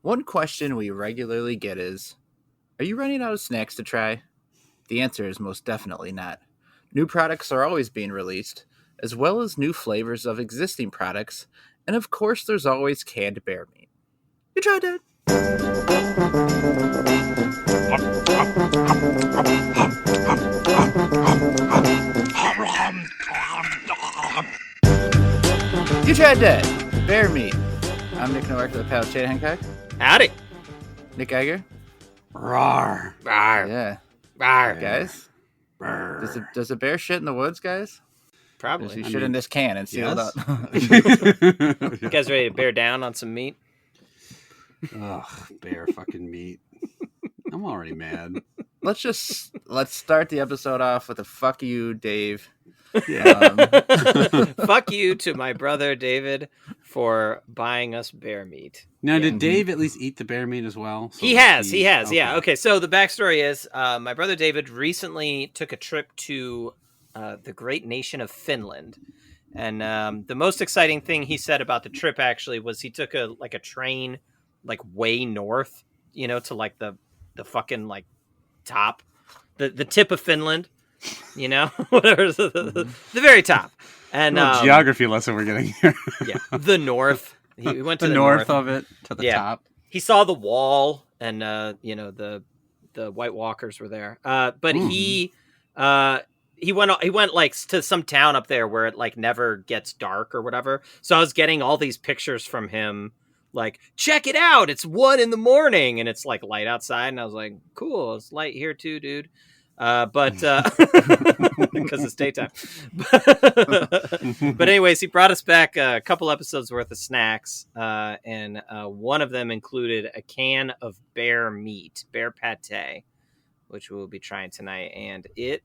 One question we regularly get is, are you running out of snacks to try? The answer is most definitely not. New products are always being released, as well as new flavors of existing products, and of course there's always canned bear meat. You tried that? You tried that! Bear meat. I'm Nick Nowak with the Pal Chad Hancock. Howdy. Nick Geiger. Roar. Rawr. Yeah. Rawr. Guys, does a bear shit in the woods, guys? Probably. Does he shit in this can and seal it up? You guys ready to bear down on some meat? Ugh, bear fucking meat. I'm already mad. Let's start the episode off with a fuck you, Dave. Fuck you to my brother David for buying us bear meat. Now, did Dave at least eat the bear meat as well? So He has. okay. Yeah. Okay. So the backstory is my brother David recently took a trip to the great nation of Finland. And the most exciting thing he said about the trip actually was he took a train like way north, to like the fucking like top, the tip of Finland, whatever, the very top. And geography lesson we're getting here. Yeah, the north. He went to the north of it to the top. He saw the wall, and the White Walkers were there. But he went like to some town up there where it like never gets dark or whatever. So I was getting all these pictures from him, like, check it out, it's 1 a.m, and it's like light outside, and I was like, cool, it's light here too, dude. But because it's daytime. But anyways, he brought us back a couple episodes worth of snacks, and one of them included a can of bear meat, bear pate, which we'll be trying tonight, and it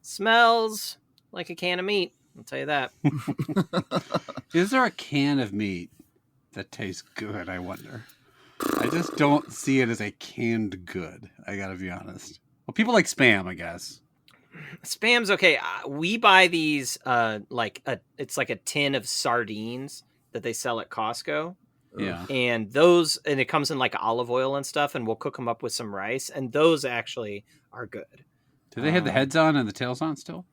smells like a can of meat, I'll tell you that. Is there a can of meat that tastes good, I wonder? I just don't see it as a canned good, I gotta be honest. Well, people like Spam, I guess. Spam's okay. We buy these it's like a tin of sardines that they sell at Costco. Yeah. And it comes in like olive oil and stuff, and we'll cook them up with some rice, and those actually are good. Do they have the heads on and the tails on still?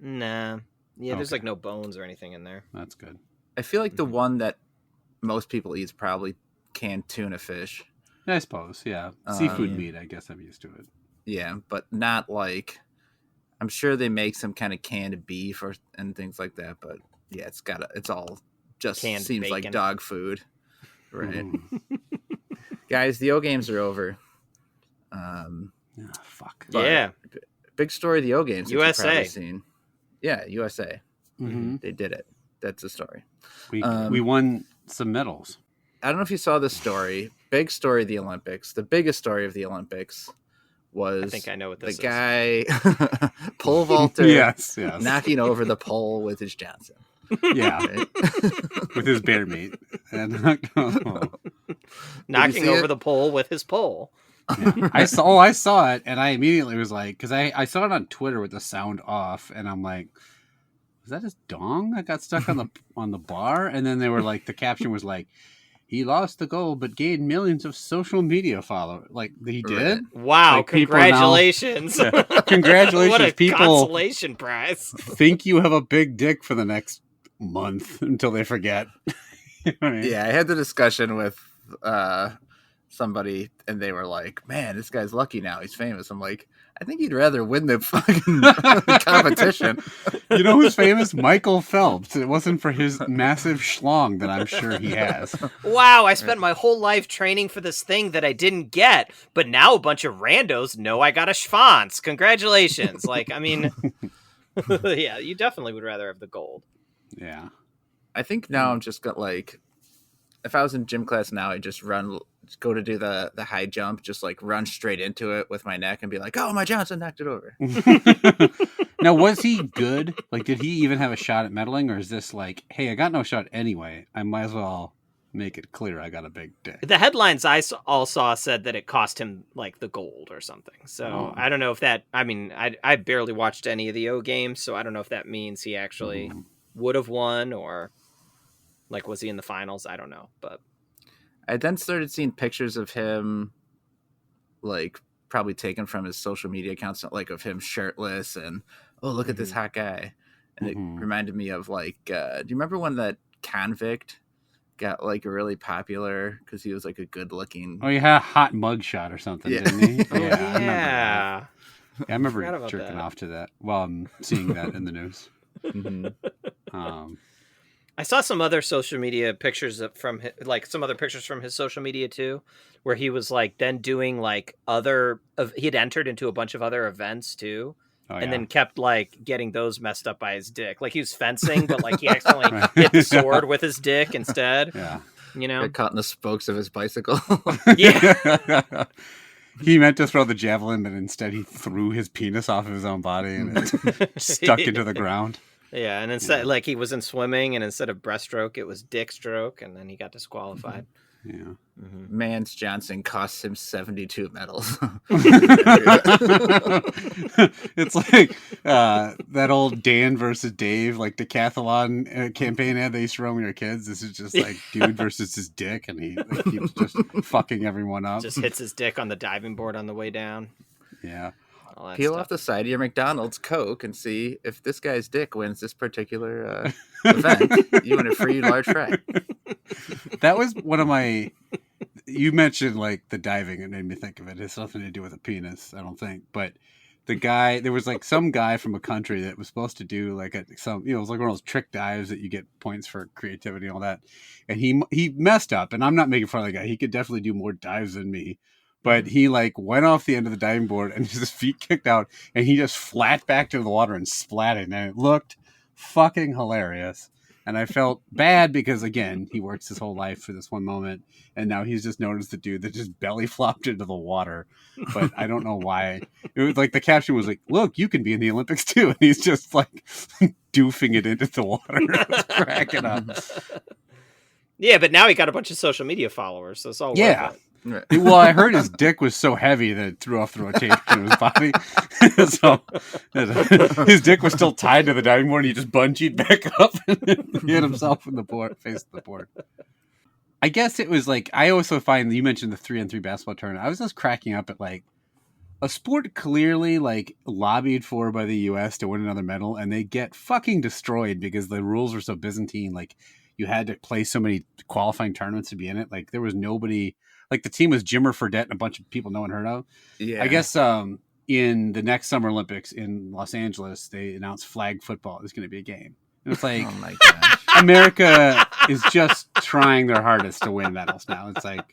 Nah. Yeah, there's like no bones or anything in there. That's good. I feel like the one that most people eat is probably canned tuna fish. I suppose, yeah. Seafood meat, I guess I'm used to it. Yeah, but not like, I'm sure they make some kind of canned beef and things like that, but yeah, it's all just canned seems bacon. like dog food. Right. Guys, the O games are over. Fuck. Yeah. Big story of the O games. USA. You've probably seen. Yeah, USA. Mm-hmm. They did it. That's the story. We won some medals. I don't know if you saw this story. Big story of the Olympics. The biggest story of the Olympics was, I think I know what this the guy pole vaulter yes. knocking over the pole with his Johnson. Yeah. With his bear meat. And knocking over the pole with his pole. Yeah. I saw it, and I immediately was like, because I saw it on Twitter with the sound off, and I'm like, was that his dong that got stuck on the bar? And then they were like, the caption was like, he lost the goal but gained millions of social media followers. Like, he did? Wow, like, congratulations. Congratulations. What a people consolation prize. Think you have a big dick for the next month until they forget. You know what I mean? Yeah, I had the discussion with somebody, and they were like, man, this guy's lucky now. He's famous. I'm like, I think he'd rather win the fucking competition. You know who's famous? Michael Phelps. It wasn't for his massive schlong that I'm sure he has. Wow, I spent my whole life training for this thing that I didn't get, but now a bunch of randos know I got a schwanz. Congratulations. Like, I mean, yeah, you definitely would rather have the gold. Yeah. I think now I'm just got like, if I was in gym class now, I'd just go to do the high jump, just like run straight into it with my neck and be like, oh, my Johnson knocked it over. Now, was he good? Like, did he even have a shot at medaling, or is this like, hey, I got no shot anyway, I might as well make it clear I got a big dick? The headlines I all saw said that it cost him like the gold or something. So I don't know if that, I mean, I barely watched any of the O games, so I don't know if that means he actually would have won, or like, was he in the finals? I don't know, but I then started seeing pictures of him, like probably taken from his social media accounts, like of him shirtless and look at this hot guy, and it reminded me of like, do you remember when that convict got like really popular because he was like a good looking? Oh, he had a hot mugshot or something, didn't he? Oh, yeah. I remember jerking off to that while I'm seeing that in the news. I saw some other social media pictures from his social media too, where he was like then doing like he had entered into a bunch of other events too. And then kept like getting those messed up by his dick. Like he was fencing, but like he accidentally hit the sword with his dick instead. Yeah. You know? Got caught in the spokes of his bicycle. Yeah. He meant to throw the javelin, but instead he threw his penis off of his own body and it stuck into the ground. Yeah, and instead, like he was in swimming, and instead of breaststroke, it was dick stroke, and then he got disqualified. Yeah. Mance Johnson cost him 72 medals. It's like that old Dan versus Dave, like decathlon campaign ad they used to run when we were kids. This is just like dude versus his dick, and he keeps just fucking everyone up. Just hits his dick on the diving board on the way down. Yeah. Peel off the side of your McDonald's Coke and see if this guy's dick wins this particular event. You win a free large fry. That was one of my. You mentioned like the diving. It made me think of it. It has nothing to do with a penis, I don't think. But the guy, there was like some guy from a country that was supposed to do like it was like one of those trick dives that you get points for creativity and all that. And he messed up. And I'm not making fun of the guy. He could definitely do more dives than me. But he like went off the end of the diving board and his feet kicked out and he just flat back to the water and splatted. And it looked fucking hilarious. And I felt bad because, again, he works his whole life for this one moment. And now he's just noticed the dude that just belly flopped into the water. But I don't know why. It was like the caption was like, look, you can be in the Olympics too. And he's just like doofing it into the water. It was cracking up. Yeah, but now he got a bunch of social media followers. So it's all worth it. Well, I heard his dick was so heavy that it threw off the rotation of his body. So his dick was still tied to the diving board and he just bungeed back up and hit himself in the board, face of the board. I guess it was like, I also find, you mentioned the 3-on-3 basketball tournament. I was just cracking up at like a sport clearly like lobbied for by the US to win another medal, and they get fucking destroyed because the rules were so Byzantine. Like you had to play so many qualifying tournaments to be in it. Like there was nobody. Like the team was Jimmer Fredette and a bunch of people no one heard of. Yeah. I guess in the next Summer Olympics in Los Angeles, they announced flag football is going to be a game. And it's like, oh my gosh. America is just trying their hardest to win medals now. It's like,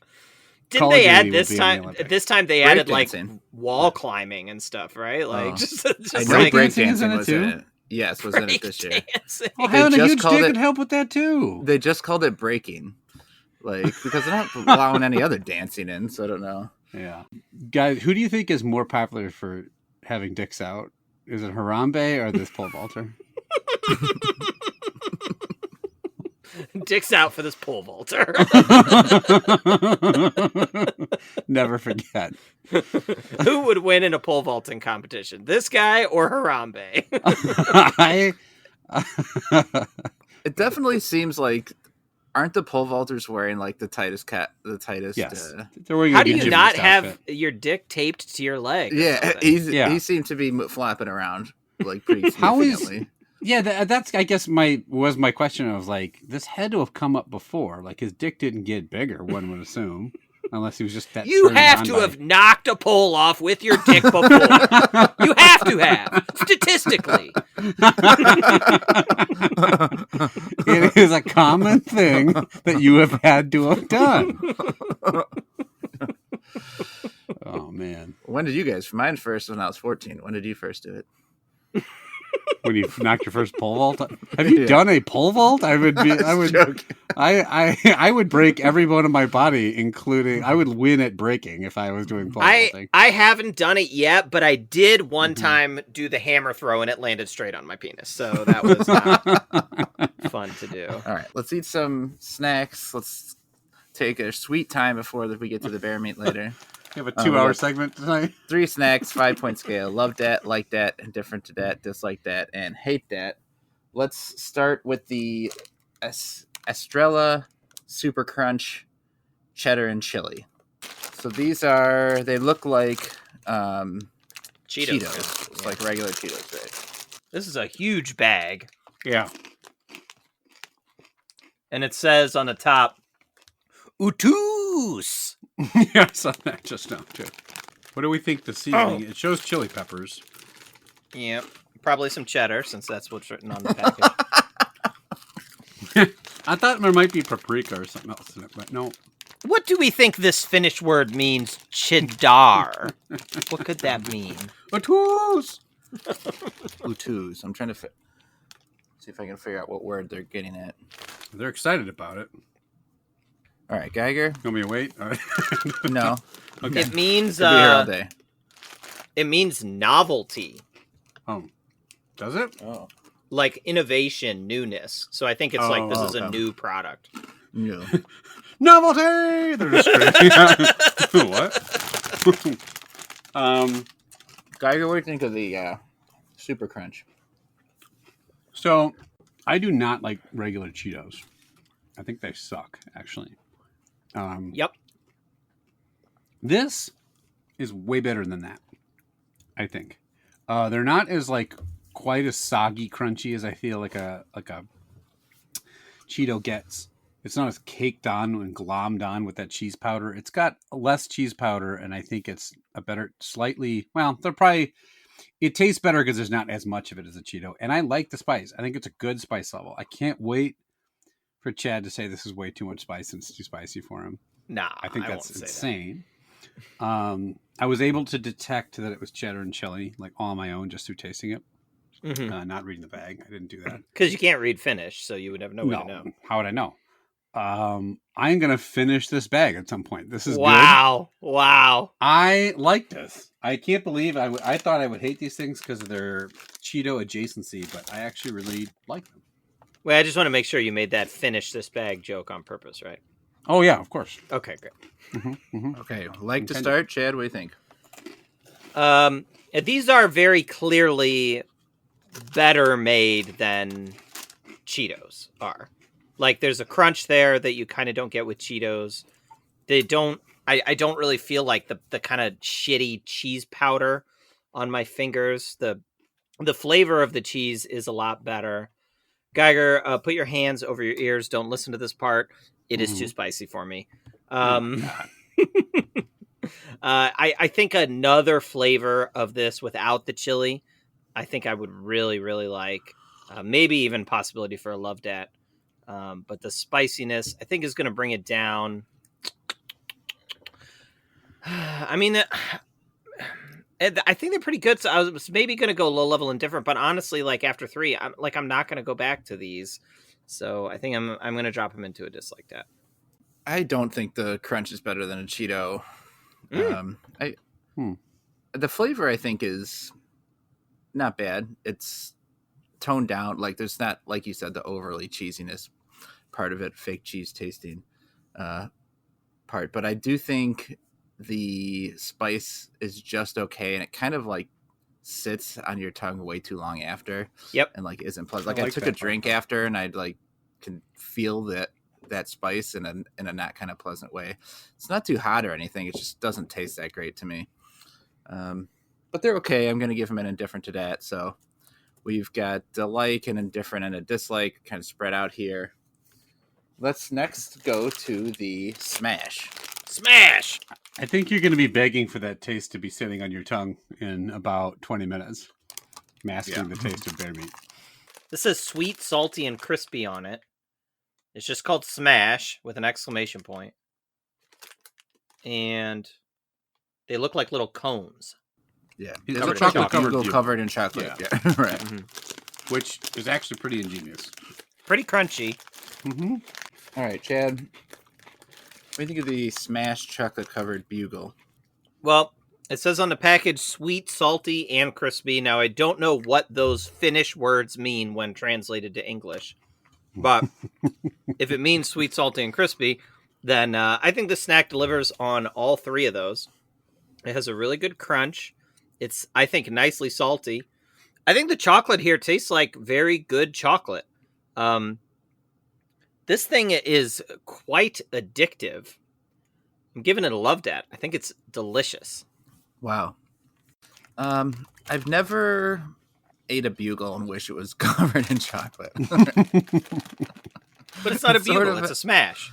didn't they add this time? This time they added like wall climbing and stuff, right? Like just I know like, breakdancing was in it. Yes, was in it this year. Well, having a huge dick could help with that too. They just called it breaking. Like, because they're not allowing any other dancing in, so I don't know. Yeah. Guys, who do you think is more popular for having dicks out? Is it Harambe or this pole vaulter? Dicks out for this pole vaulter. Never forget. Who would win in a pole vaulting competition? This guy or Harambe? It definitely seems like, aren't the pole vaulters wearing like the tightest Yes. How do you not have your dick taped to your leg? Yeah, he seemed to be flapping around like pretty significantly. That's I guess my question. I was like, this had to have come up before. Like his dick didn't get bigger, one would assume, unless he was just that. You have to have knocked a pole off with your dick before. You have to have, statistically. It is a common thing that you have had to have done. Oh man! When did you guys? Mine first when I was 14. When did you first do it? When you knocked your first pole vault? Have you done a pole vault? I would break every bone in my body, including I would win at breaking if I was doing pole vaulting. I haven't done it yet, but I did one time do the hammer throw and it landed straight on my penis. So that was not fun to do. All right, let's eat some snacks. Let's take a sweet time before we get to the bear meat later. You have a 2-hour segment tonight. 3 snacks, 5-point scale. Love that, like that, indifferent to that, dislike that, and hate that. Let's start with the Estrella Super Crunch cheddar and chili. So they look like Cheetos. It's like regular Cheetos, right? This is a huge bag. Yeah. And it says on the top, Utus! Yeah, I saw that just now, too. What do we think the seasoning? It shows chili peppers. Yep. Probably some cheddar, since that's what's written on the package. I thought there might be paprika or something else in it, but no. What do we think this Finnish word means? Cheddar. What could that mean? Utus! Utus. I'm trying to see if I can figure out what word they're getting at. They're excited about it. All right, Geiger. You want me to wait? All right. No. Okay. It means Could be here all day. It means novelty. Oh, does it? Oh. Like innovation, newness. So I think it's like this is a new product. Yeah. Novelty! They're just crazy. What? Geiger, what do you think of the Super Crunch? So, I do not like regular Cheetos. I think they suck, actually. Yep. This is way better than that, I think. They're not as like quite as soggy crunchy as I feel like a Cheeto gets. It's not as caked on and glommed on with that cheese powder. It's got less cheese powder, and I think it's a better, it tastes better because there's not as much of it as a Cheeto. And I like the spice. I think it's a good spice level. I can't wait for Chad to say this is way too much spice and it's too spicy for him. Nah, I think that's won't say insane. I was able to detect that it was cheddar and chili, like all on my own, just through tasting it. Mm-hmm. Not reading the bag. I didn't do that. Because you can't read Finnish, so you would have no way to know. How would I know? I'm gonna finish this bag at some point. This is good. Wow. I like this. I can't believe I thought I would hate these things because of their Cheeto adjacency, but I actually really like them. Well, I just want to make sure you made that finish this bag joke on purpose, right? Oh yeah, of course. Okay, great. Okay, like to start, Chad. What do you think? These are very clearly better made than Cheetos are. Like, there's a crunch there that you kind of don't get with Cheetos. I don't really feel like the kind of shitty cheese powder on my fingers. The flavor of the cheese is a lot better. Geiger, put your hands over your ears. Don't listen to this part. It is too spicy for me. I think another flavor of this without the chili, I think I would really, really like. Maybe even possibility for a love dat. But the spiciness, I think, is going to bring it down. I mean, I think they're pretty good. So I was maybe going to go low level indifferent, but honestly, like after 3, I'm not going to go back to these. So I think I'm going to drop them into a dislike that. I don't think the crunch is better than a Cheeto. The flavor, I think, is not bad. It's toned down. Like, there's not, like you said, the overly cheesiness part of it, fake cheese tasting part. But I do think the spice is just okay, and it kind of like sits on your tongue way too long after. Yep. And like isn't pleasant. Like I took a drink after, and I'd like can feel that spice in a not kind of pleasant way. It's not too hot or anything. It just doesn't taste that great to me. But they're okay. I'm going to give them an indifferent to that. So we've got a like, an indifferent, and a dislike kind of spread out here. Let's next go to the smash. Smash! I think you're going to be begging for that taste to be sitting on your tongue in about 20 minutes, masking the taste of bear meat. This says sweet, salty, and crispy on it. It's just called Smash with an exclamation point. And they look like little cones. Yeah. It's Covered a chocolate covered in chocolate. Yeah. Right. Mm-hmm. Which is actually pretty ingenious. Pretty crunchy. Mm-hmm. All right, Chad. What do you think of the Smash chocolate covered bugle? Well, it says on the package sweet, salty, and crispy. Now, I don't know what those Finnish words mean when translated to English. But if it means sweet, salty, and crispy, then I think the snack delivers on all 3 of those. It has a really good crunch. It's, I think, nicely salty. I think the chocolate here tastes like very good chocolate. This thing is quite addictive. I'm giving it a love dat. I think it's delicious. Wow. I've never ate a bugle and wish it was covered in chocolate. But it's not a It's sort bugle, of it's a smash.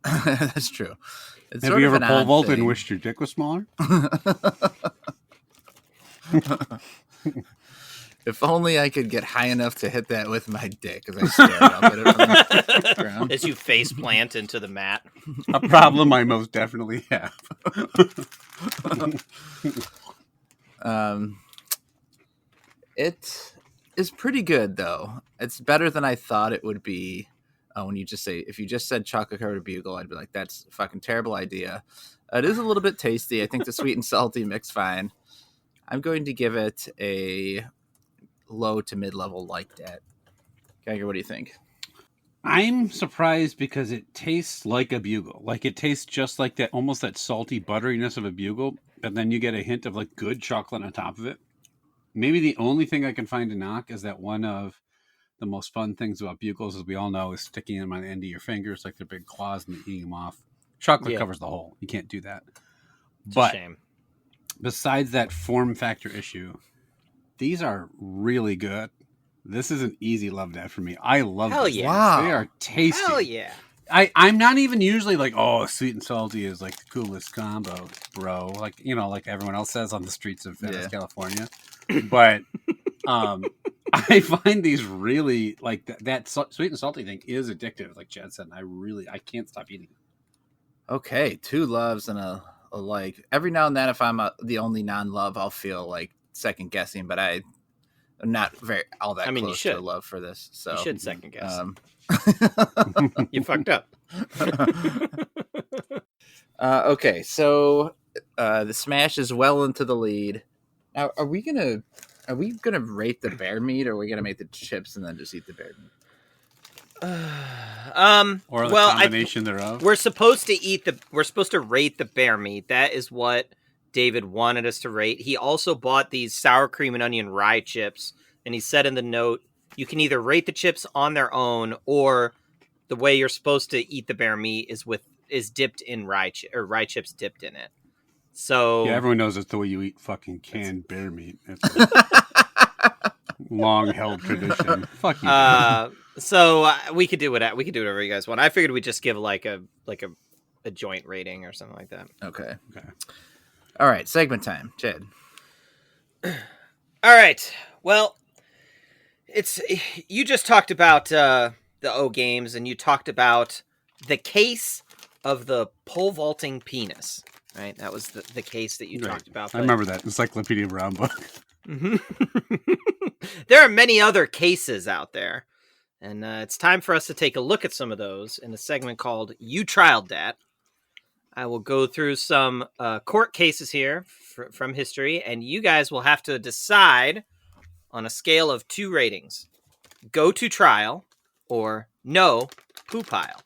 That's true. It's Have sort you of ever an pole odd vaulted and thing. wished your dick was smaller? If only I could get high enough to hit that with my dick as I stared up at it from the ground. As you face plant into the mat. A problem I most definitely have. It is pretty good though. It's better than I thought it would be. When you just say, if you just said chocolate covered bugle, I'd be like, that's a fucking terrible idea. It is a little bit tasty. I think the sweet and salty mix fine. I'm going to give it a low to mid level like that. Geiger, what do you think? I'm surprised because it tastes like a bugle. Like it tastes just like that, almost that salty butteriness of a bugle, but then you get a hint of like good chocolate on top of it. Maybe the only thing I can find to knock is that one of the most fun things about bugles, as we all know, is sticking them on the end of your fingers like they're big claws and eating them off. Chocolate covers the hole. You can't do that. It's But a shame. besides that form factor issue, these are really good. This is an easy love dat for me. I love Hell these yeah. things. Wow. They are tasty. Hell yeah. I'm not even usually like, oh, sweet and salty is like the coolest combo, bro. Like, you know, like everyone else says on the streets of Venice, California. But I find these really, like, that sweet and salty thing is addictive, like Chad said. And I can't stop eating it. Okay, two loves and a like. Every now and then, if I'm the only non-love, I'll feel like second guessing, but I'm not all that You close should. to a love for this. So You should second guess. You fucked up. Okay, so the smash is well into the lead. Now, are we gonna rate the bear meat, or are we gonna make the chips and then just eat the bear meat? Or the well, combination thereof. we're supposed to rate the bear meat. That is what David wanted us to rate. He also bought these sour cream and onion rye chips, and he said in the note, you can either rate the chips on their own, or the way you're supposed to eat the bear meat is dipped in rye chips dipped in it. So Yeah, everyone knows it's the way you eat fucking canned bear meat. It's a long-held tradition. Fuck you. So we could do whatever you guys want. I figured we'd just give like a joint rating or something like that. Okay. All right, segment time, Chad. All right. Well, you just talked about the O games, and you talked about the case of the pole vaulting penis. Right, that was the case that you talked about. I remember that Encyclopedia Brown book. Mm-hmm. There are many other cases out there, and it's time for us to take a look at some of those in a segment called You Tried Dat. I will go through some court cases here from history, and you guys will have to decide on a scale of 2 ratings: go to trial or no poo pile.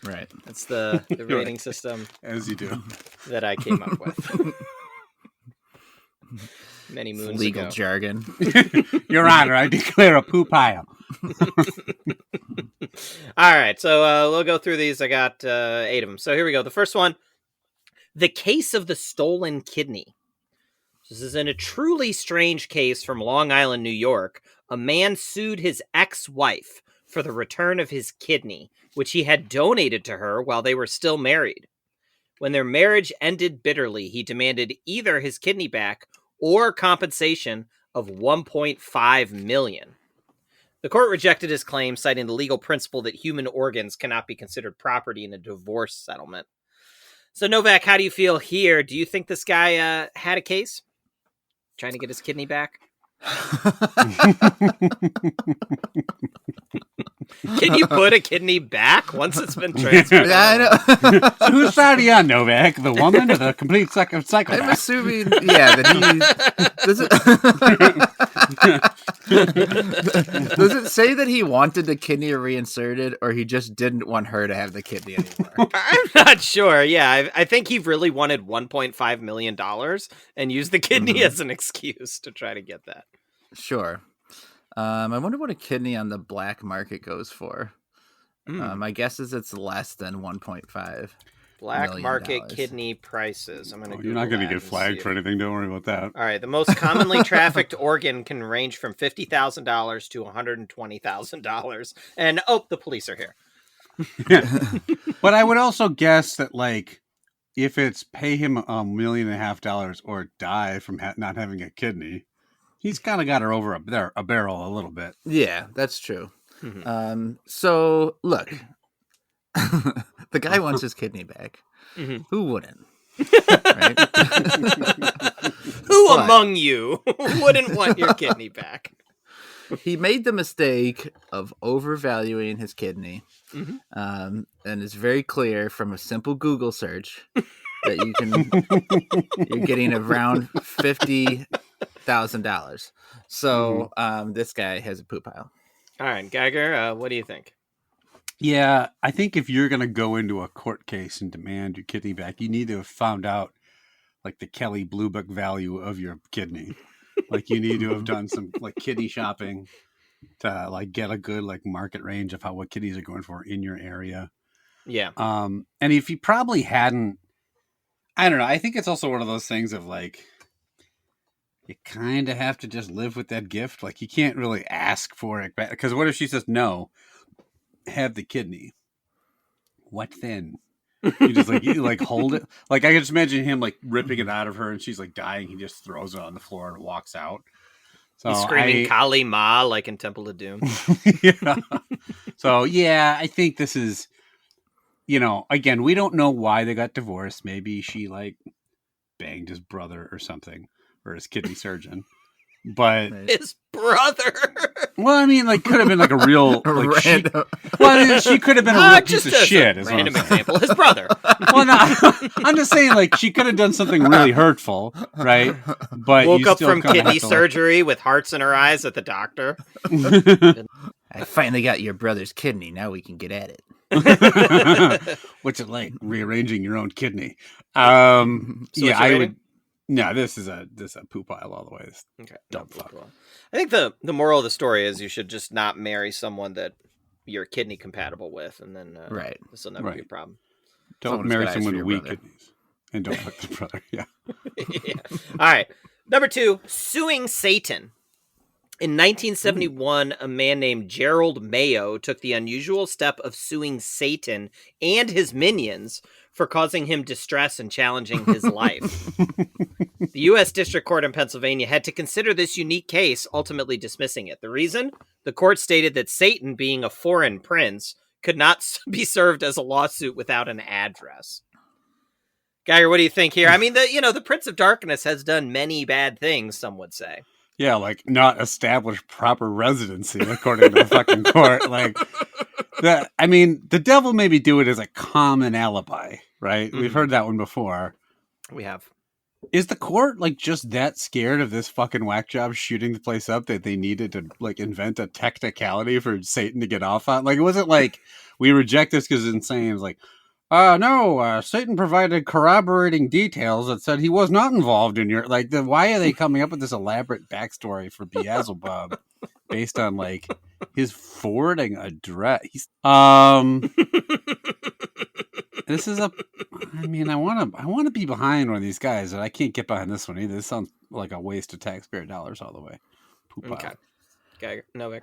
Right. That's the rating system As you do. that I came up with many moons Legal ago. jargon. Your Honor, I declare a poo pile. All right, so we'll go through these. I got 8 of them. So here we go. The first one, the case of the stolen kidney. This is in a truly strange case from Long Island, New York. A man sued his ex-wife for the return of his kidney, which he had donated to her while they were still married. When their marriage ended bitterly, he demanded either his kidney back or compensation of $1.5 million. The court rejected his claim, citing the legal principle that human organs cannot be considered property in a divorce settlement. So, Novak, how do you feel here? Do you think this guy had a case? Trying to get his kidney back? Can you put a kidney back once it's been transferred? Yeah, I know. So whose side are you on, Novak? The woman or the complete psychopath? I'm assuming, that he does it say that he wanted the kidney reinserted, or he just didn't want her to have the kidney anymore? I'm not sure. Yeah, I think he really wanted $1.5 million and used the kidney as an excuse to try to get that. Sure. I wonder what a kidney on the black market goes for. My guess is it's less than 1.5. Black million market dollars. kidney prices. I'm going to. You're not going to get flagged for anything. Don't worry about that. All right. The most commonly trafficked organ can range from $50,000 to $120,000. And the police are here. But I would also guess that, like, if it's pay him $1.5 million or die from not having a kidney, he's kind of got her over a barrel a little bit. Yeah, that's true. Mm-hmm. So look, the guy wants his kidney back. Mm-hmm. Who wouldn't? Right? Who among you wouldn't want your kidney back? He made the mistake of overvaluing his kidney, Mm-hmm. and it's very clear from a simple Google search that you're getting around $50,000. So this guy has a poop pile. All right, Geiger, what do you think? Yeah, I think if you're going to go into a court case and demand your kidney back, you need to have found out, like, the Kelly Blue Book value of your kidney. Like, you need to have done some, like, kidney shopping to, like, get a good, like, market range of what kidneys are going for in your area. Yeah. And if you probably hadn't, I don't know. I think it's also one of those things of, like, you kind of have to just live with that gift. Like, you can't really ask for it back. Because what if she says, no, have the kidney? What then? You like hold it. Like, I can just imagine him, like, ripping it out of her and she's, like, dying. He just throws it on the floor and walks out. So he's screaming Kali Ma like in Temple of Doom. Yeah. So, yeah, I think this is, again, we don't know why they got divorced. Maybe she, like, banged his brother or something, or his kidney surgeon. But his brother. Well, I mean, like, could have been like a real like she could have been a real piece of shit. As random example, his brother. Well, no, I'm just saying, like, she could have done something really hurtful, right? But woke up from kidney surgery with hearts in her eyes at the doctor. I finally got your brother's kidney. Now we can get at it. What's it like rearranging your own kidney? So yeah, I would. No, this is a poop pile all the way. Okay, dumb fuck. I think the moral of the story is you should just not marry someone that you're kidney compatible with, and then right, this will never be a problem. Don't marry someone with weak kidneys, and don't fuck the brother. Yeah. Yeah. All right, number 2, suing Satan. In 1971, a man named Gerald Mayo took the unusual step of suing Satan and his minions for causing him distress and challenging his life. The U.S. District Court in Pennsylvania had to consider this unique case, ultimately dismissing it. The reason? The court stated that Satan, being a foreign prince, could not be served as a lawsuit without an address. Geiger, what do you think here? I mean, the Prince of Darkness has done many bad things, some would say. Yeah, like not established proper residency according to the fucking court. Like, the devil maybe do it as a common alibi, right? Mm-hmm. We've heard that one before. We have. Is the court, like, just that scared of this fucking whack job shooting the place up that they needed to, like, invent a technicality for Satan to get off on? Like, it wasn't like we reject this because it's insane. It was like, no, Satan provided corroborating details that said he was not involved in your, like, why are they coming up with this elaborate backstory for Beelzebub based on, like, his forwarding address? This is I want to be behind one of these guys, and I can't get behind this one either. This sounds like a waste of taxpayer dollars all the way. Poop okay. Geiger, Novak.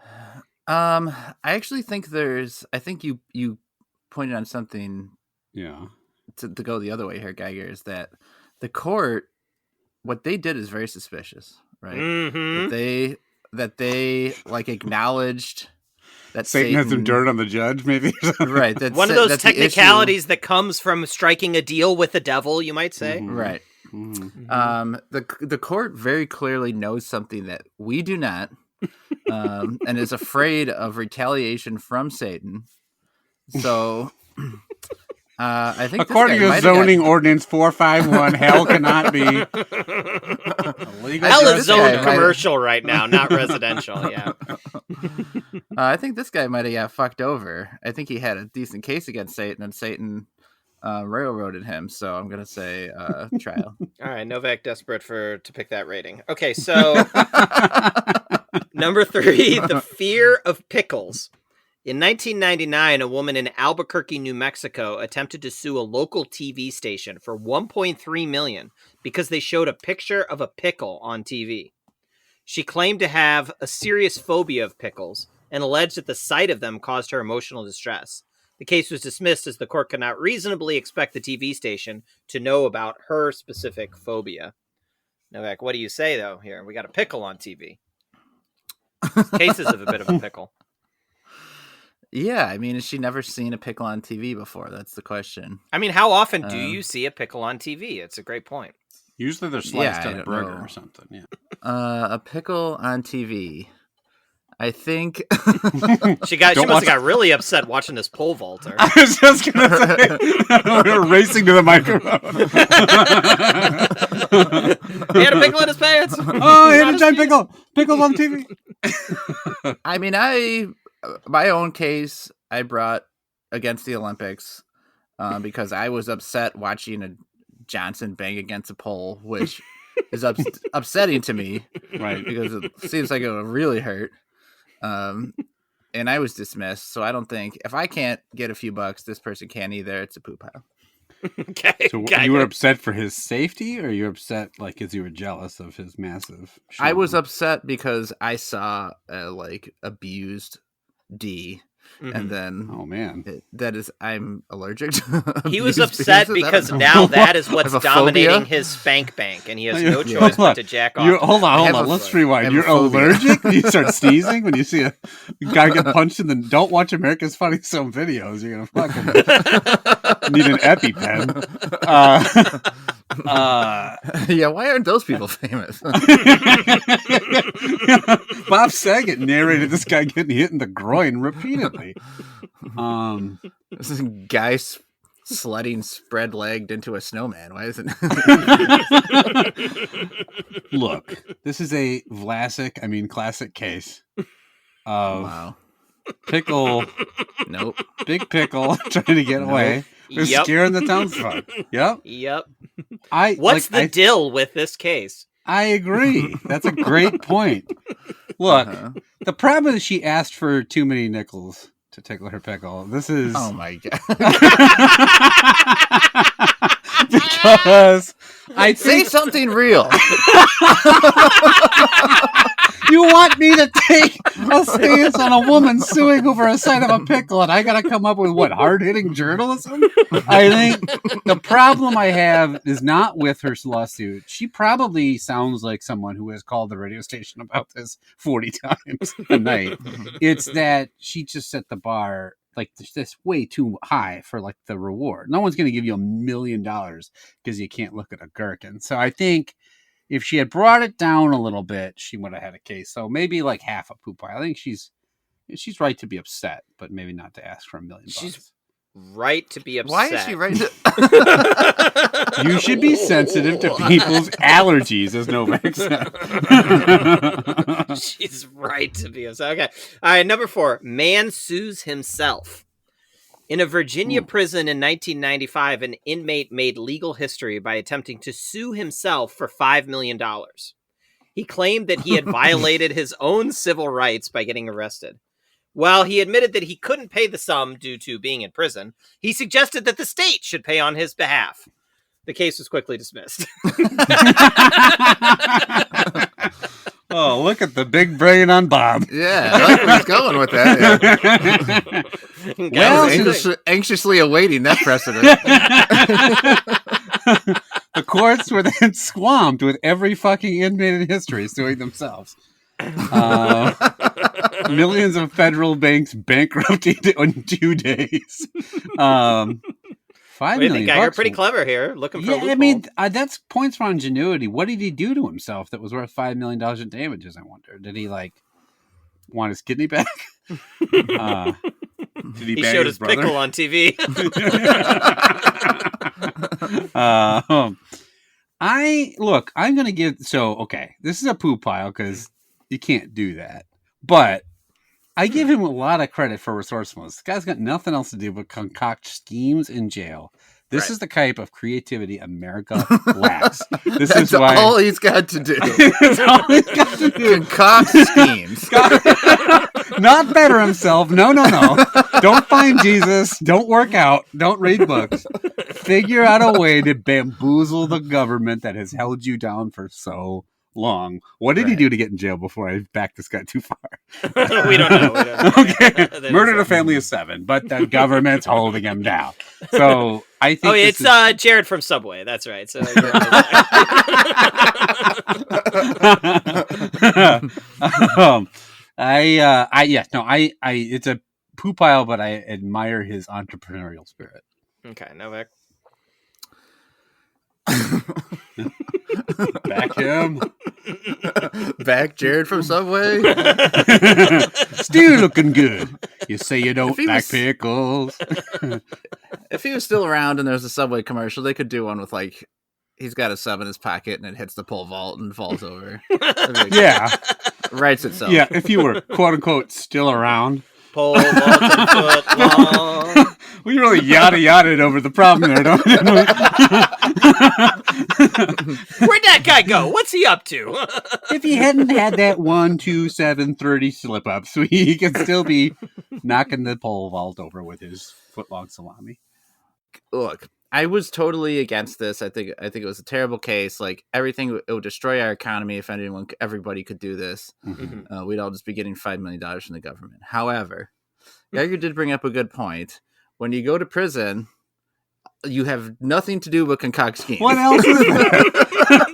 I actually think I think you pointed on something. Yeah. To go the other way here, Geiger, is that the court, what they did is very suspicious, right? Mm-hmm. That they like acknowledged that Satan has some dirt on the judge, maybe. Right. That's one of those technicalities that comes from striking a deal with the devil, you might say. Mm-hmm. Right. Mm-hmm. The court very clearly knows something that we do not, and is afraid of retaliation from Satan. So, I think according to zoning ordinance 451, hell cannot be illegal. Hell is zoned commercial right now, not residential. Yeah. I think this guy might have got fucked over. I think he had a decent case against Satan, and Satan railroaded him. So I'm gonna say trial. All right, Novak desperate to pick that rating. Okay, so number 3, the fear of pickles. In 1999, a woman in Albuquerque, New Mexico, attempted to sue a local TV station for $1.3 million because they showed a picture of a pickle on TV. She claimed to have a serious phobia of pickles and alleged that the sight of them caused her emotional distress. The case was dismissed as the court could not reasonably expect the TV station to know about her specific phobia. Novak, what do you say, though, here? We got a pickle on TV. This case is of a bit of a pickle. Yeah, I mean, has she never seen a pickle on TV before? That's the question. I mean, how often do you see a pickle on TV? It's a great point. Usually they're sliced on a burger or something. Yeah. A pickle on TV. I think she must have got really upset watching this pole vaulter. I was just gonna say we were racing to the microphone. He had a pickle in his pants. Oh, he had a giant pickle. Pickles on TV. I mean, my own case I brought against the Olympics because I was upset watching a Johnson bang against a pole, which is upsetting to me, right? Because it seems like it would really hurt. And I was dismissed, so I don't think if I can't get a few bucks, this person can't either. It's a poop pile. Okay. So you were upset for his safety, or you were upset like because you were jealous of his massive show? I was upset because I saw like abused D. Mm-hmm. And then, oh man, I'm allergic to he was upset because now that is what's dominating his spank bank, and he has no choice but to jack off. Hold on. Let's rewind. You're allergic? You start sneezing when you see a guy get punched in the. Don't watch America's Funniest Home Videos. You're gonna fucking need an EpiPen. Yeah, why aren't those people famous? Bob Saget narrated this guy getting hit in the groin repeatedly. This is guy sledding spread-legged into a snowman. Why isn't? Look, this is a classic case of pickle. Nope. Big pickle trying to get away. We're scaring the townsfolk. Yep. What's the deal with this case? I agree. That's a great point. Look, the problem is she asked for too many nickels to tickle her pickle. This is... Oh my God. Because I say something real. You want me to take a stance on a woman suing over a side of a pickle, and I gotta come up with what, hard-hitting journalism? I think the problem I have is not with her lawsuit. She probably sounds like someone who has called the radio station about this 40 times a night. It's that she just set the bar like this way too high for like the reward. No one's going to give you $1 million because you can't look at a gherkin. So I think if she had brought it down a little bit, she would have had a case. So maybe like half a poop pile. I think she's right to be upset, but maybe not to ask for $1 million. She's right to be upset. Why is she right to... You should be sensitive to people's allergies, as Novak said. She's right to be upset. Okay. All right, number 4. Man sues himself. In a Virginia prison in 1995, an inmate made legal history by attempting to sue himself for $5 million. He claimed that he had violated his own civil rights by getting arrested. While he admitted that he couldn't pay the sum due to being in prison, he suggested that the state should pay on his behalf. The case was quickly dismissed. Oh, look at the big brain on Bob. Yeah, I like where he's going with that. Yeah. Well, anxiously awaiting that precedent. The courts were then swamped with every fucking inmate in history suing themselves. Millions of federal banks bankrupted in 2 days. $5 million. You're pretty clever here. Looking for a loophole. I mean, that's points for ingenuity. What did he do to himself that was worth $5 million in damages? I wonder. Did he want his kidney back? Did he showed his brother? Pickle on TV. I'm gonna give. So okay, this is a poop pile because you can't do that. But I give him a lot of credit for resourcefulness. This guy's got nothing else to do but concoct schemes in jail. This is the type of creativity America lacks. That's all he's got to do. That's all he's got to do. Concoct schemes. Not better himself. No. Don't find Jesus. Don't work out. Don't read books. Figure out a way to bamboozle the government that has held you down for so long. What did he do to get in jail before I backed this guy too far? We don't know. Okay. Murdered a family of 7, but the government's holding him down. So I think it's Jared from Subway. That's right. So I it's a poo pile, but I admire his entrepreneurial spirit. Okay, Novak. Back him. Back Jared from Subway. Still looking good. You say you don't like was- pickles. If he was still around and there's a Subway commercial, they could do one with like he's got a sub in his pocket and it hits the pole vault and falls over. Yeah. Writes itself. Yeah, if you were quote unquote still around. Pole vault and foot long. We really yada-ya'd over the problem there, don't we? Where'd that guy go? What's he up to? If he hadn't had that 1, 2, 7, 30 slip-ups, he could still be knocking the pole vault over with his foot-long salami. Look, I was totally against this. I think it was a terrible case. Like everything, it would destroy our economy if everybody could do this. Mm-hmm. We'd all just be getting $5 million from the government. However, Geiger did bring up a good point. When you go to prison, you have nothing to do but concoct schemes. What else is there?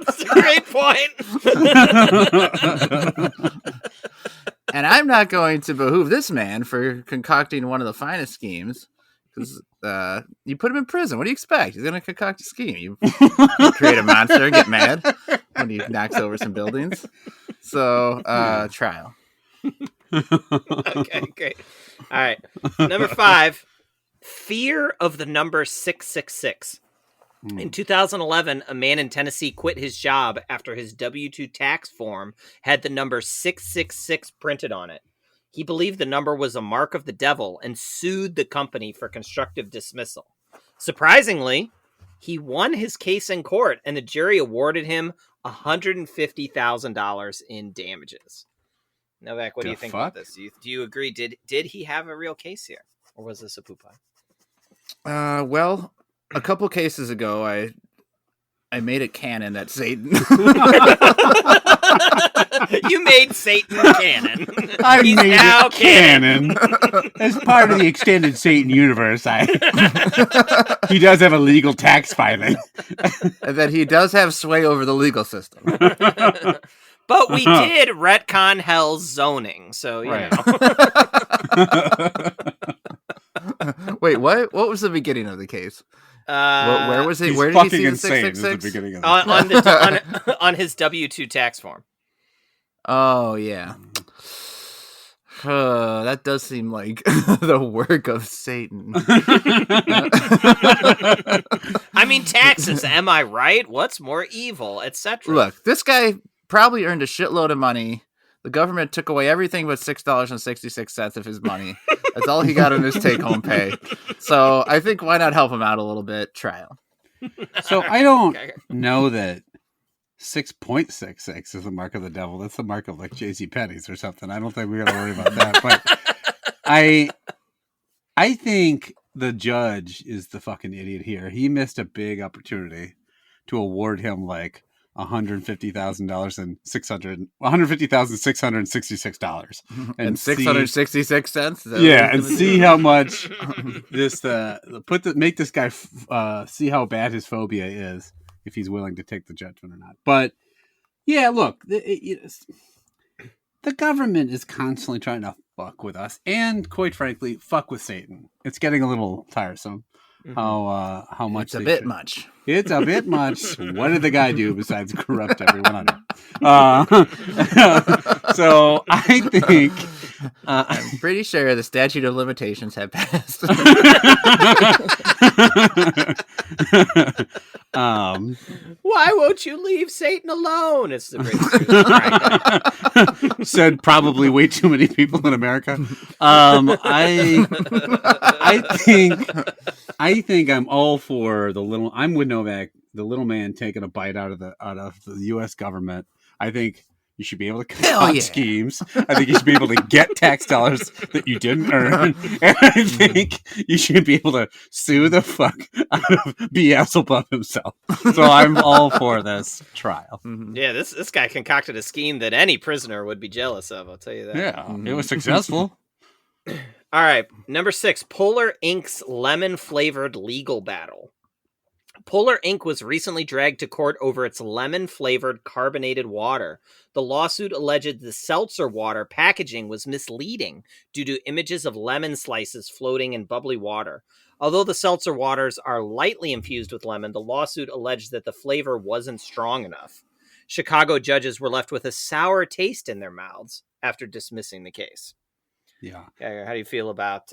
That's a great point. And I'm not going to behoove this man for concocting one of the finest schemes. Because you put him in prison. What do you expect? He's going to concoct a scheme. You create a monster and get mad when he knocks over some buildings. So, trial. Okay, great. All right. Number 5, fear of the number 666. In 2011, a man in Tennessee quit his job after his W-2 tax form had the number 666 printed on it. He believed the number was a mark of the devil and sued the company for constructive dismissal. Surprisingly, he won his case in court, and the jury awarded him $150,000 in damages. Novak, what do you think about this? Do you agree? Did he have a real case here, or was this a poo pie? Well, a couple cases ago, I made it canon that Satan. You made Satan canon. I He's made now it canon. As part of the extended Satan universe, he does have a legal tax filing. And that he does have sway over the legal system. But we did retcon hell's zoning, so you know. Wait, what? What was the beginning of the case? Where was he? Where did he see the 666? On his W-2 tax form. Oh yeah. That does seem like the work of Satan. I mean, taxes. Am I right? What's more evil, etc. Look, this guy probably earned a shitload of money. The government took away everything but $6.66 of his money. That's all he got in his take-home pay. So I think why not help him out a little bit? Trial. So I don't know that 6.66 is the mark of the devil. That's the mark of like JCPenney's or something. I don't think we got to worry about that. But I think the judge is the fucking idiot here. He missed a big opportunity to award him like $150,000 and $150,666 and 666 cents. Yeah, and see how much this make this guy see how bad his phobia is if he's willing to take the judgment or not. But yeah, look, the government is constantly trying to fuck with us, and quite frankly, fuck with Satan. It's getting a little tiresome. How much? It's a bit much. It's a bit much. What did the guy do besides corrupt everyone on it? So I think I'm pretty sure the statute of limitations have passed. Why won't you leave Satan alone? It's the greatest. Said probably way too many people in America. I think I'm all for the little. I'm with Novak, the little man taking a bite out of the U.S. government. I think You should be able to Hell concoct yeah. schemes. I think you should be able to get tax dollars that you didn't earn. And I think you should be able to sue the fuck out of Beelzebub himself. So I'm all for this trial. Mhm. Yeah, this guy concocted a scheme that any prisoner would be jealous of. I'll tell you that. Yeah, it was successful. All right, number 6, Polar Inc.'s lemon-flavored legal battle. Polar Inc. was recently dragged to court over its lemon-flavored carbonated water. The lawsuit alleged the seltzer water packaging was misleading due to images of lemon slices floating in bubbly water. Although the seltzer waters are lightly infused with lemon, the lawsuit alleged that the flavor wasn't strong enough. Chicago judges were left with a sour taste in their mouths after dismissing the case. Yeah. How do you feel about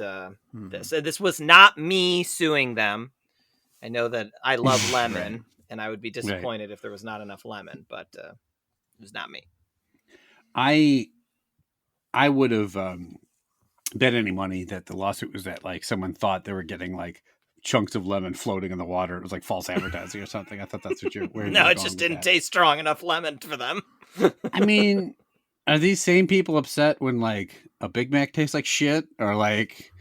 this? This was not me suing them. I know that I love lemon, Right. and I would be disappointed if there was not enough lemon, but it was not me. I would have bet any money that the lawsuit was that like someone thought they were getting like chunks of lemon floating in the water. It was like false advertising or something. I thought that's what you're. No, it just didn't taste strong enough lemon for them. I mean, are these same people upset when like a Big Mac tastes like shit, or like,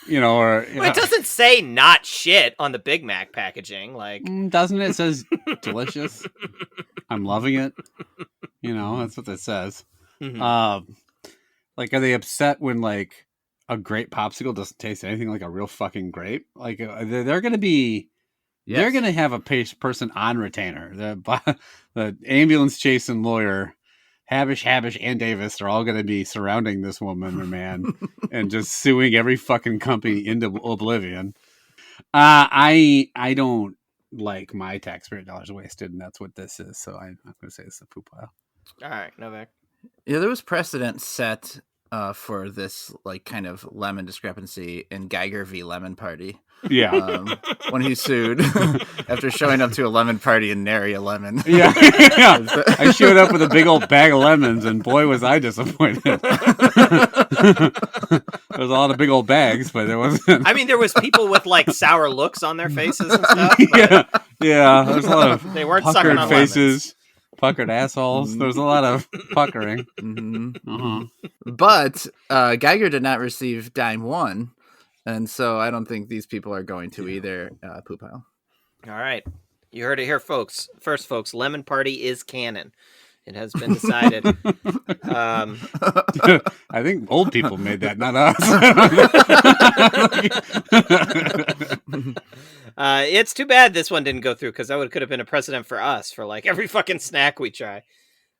or Well, it doesn't say not shit on the Big Mac packaging. Like, doesn't it? It says delicious. I'm loving it. That's what it says. mhm. Like, are they upset when like a grape popsicle doesn't taste anything like a real fucking grape? Like, they're going to be. Yes. They're going to have a person on retainer. The ambulance chasing lawyer, Habish, and Davis are all going to be surrounding this woman or man and just suing every fucking company into oblivion. I don't like my taxpayer dollars wasted, and that's what this is. So I'm not going to say it's a poop pile. All right, Novak. Yeah, there was precedent set for this like kind of lemon discrepancy in Geiger v. Lemon Party. Yeah. When he sued after showing up to a lemon party and nary a lemon. Yeah. I showed up with a big old bag of lemons, and boy, was I disappointed. There was a lot of big old bags, but there wasn't. I mean, there was people with like sour looks on their faces and stuff. Yeah. There's a lot of They weren't sucking puckered on faces, puckered assholes. There's a lot of puckering. Mm-hmm. But Geiger did not receive dime one. And so I don't think these people are going to either, poop pile. All right. You heard it here, folks. First, folks, Lemon Party is canon. It has been decided. I think old people made that, not us. It's too bad this one didn't go through, because that could have been a precedent for us for like every fucking snack we try.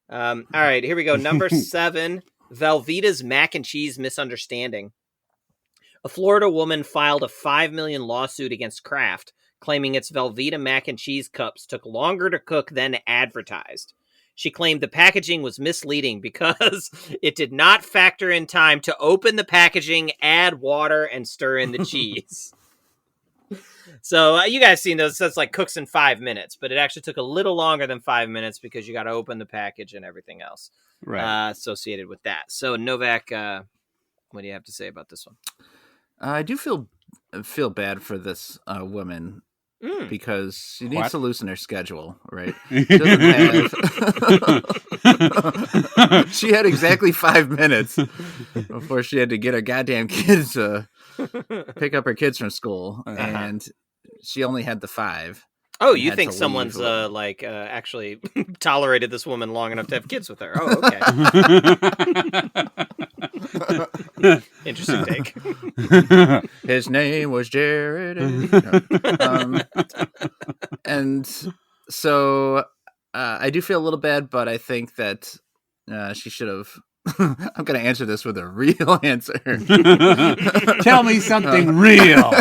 All right, here we go. Number 7, Velveeta's mac and cheese misunderstanding. A Florida woman filed a $5 million lawsuit against Kraft, claiming its Velveeta mac and cheese cups took longer to cook than advertised. She claimed the packaging was misleading because it did not factor in time to open the packaging, add water, and stir in the cheese. So you guys seen those? That's like cooks in 5 minutes, but it actually took a little longer than 5 minutes because you got to open the package and everything else associated with that. So Novak, what do you have to say about this one? I do feel bad for this woman because she needs to loosen her schedule, right? She doesn't have... She had exactly 5 minutes before she had to get her goddamn kids to pick up her kids from school, and she only had the 5. Oh, you think someone's actually tolerated this woman long enough to have kids with her? Oh, okay. Interesting take. His name was Jared. And so I do feel a little bad, but I think that she should have. I'm going to answer this with a real answer. Tell me something real.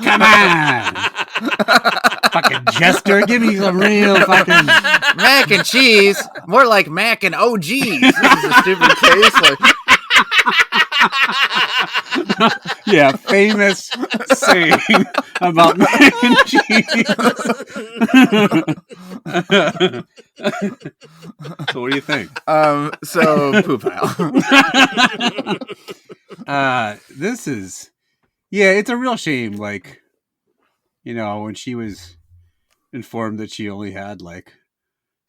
Come on. Fucking jester, give me some real fucking mac and cheese. More like mac and OGs. This is a stupid case. Yeah, famous saying about mac and cheese. So what do you think? So poop pile. This is, it's a real shame. Like, when she was informed that she only had like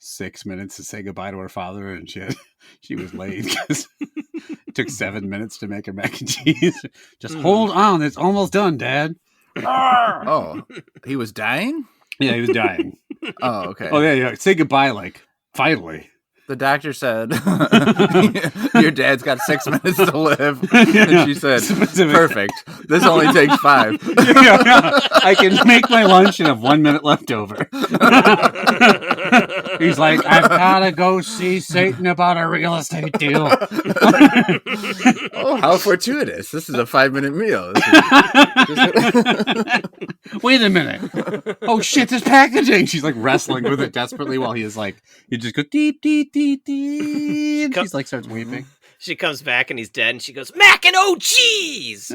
6 minutes to say goodbye to her father, and she was late because it took 7 minutes to make her mac and cheese. Just hold on, it's almost done, Dad. Oh, he was dying? Yeah, he was dying. Oh, okay. Oh, yeah. Say goodbye, like, finally. The doctor said, your dad's got 6 minutes to live. And she said, perfect. This only takes 5. I can make my lunch and have 1 minute left over. He's like, I've got to go see Satan about a real estate deal. Oh, how fortuitous. This is a 5-minute meal. Wait a minute. Oh, shit, there's packaging. She's like wrestling with it desperately while he just goes, deep, deep, deep, deep. She's like, starts weeping. She comes back and he's dead, and she goes, Mac and oh cheese!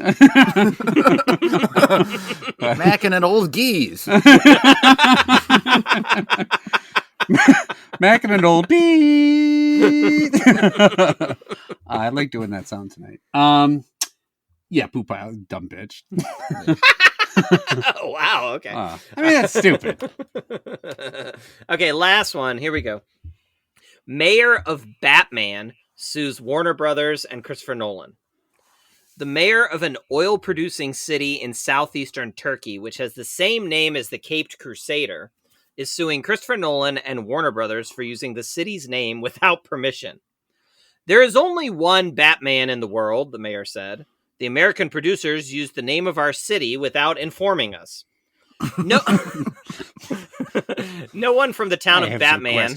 Mac and an old geese. Mac and an old beat. I like doing that sound tonight. Yeah, poop pile, dumb bitch. Oh, wow, okay. I mean, that's stupid. Okay, last one. Here we go. Mayor of Batman sues Warner Brothers and Christopher Nolan. The mayor of an oil-producing city in southeastern Turkey, which has the same name as the Caped Crusader, is suing Christopher Nolan and Warner Brothers for using the city's name without permission. There is only one Batman in the world, the mayor said. The American producers used the name of our city without informing us. No, no one from the town of Batman.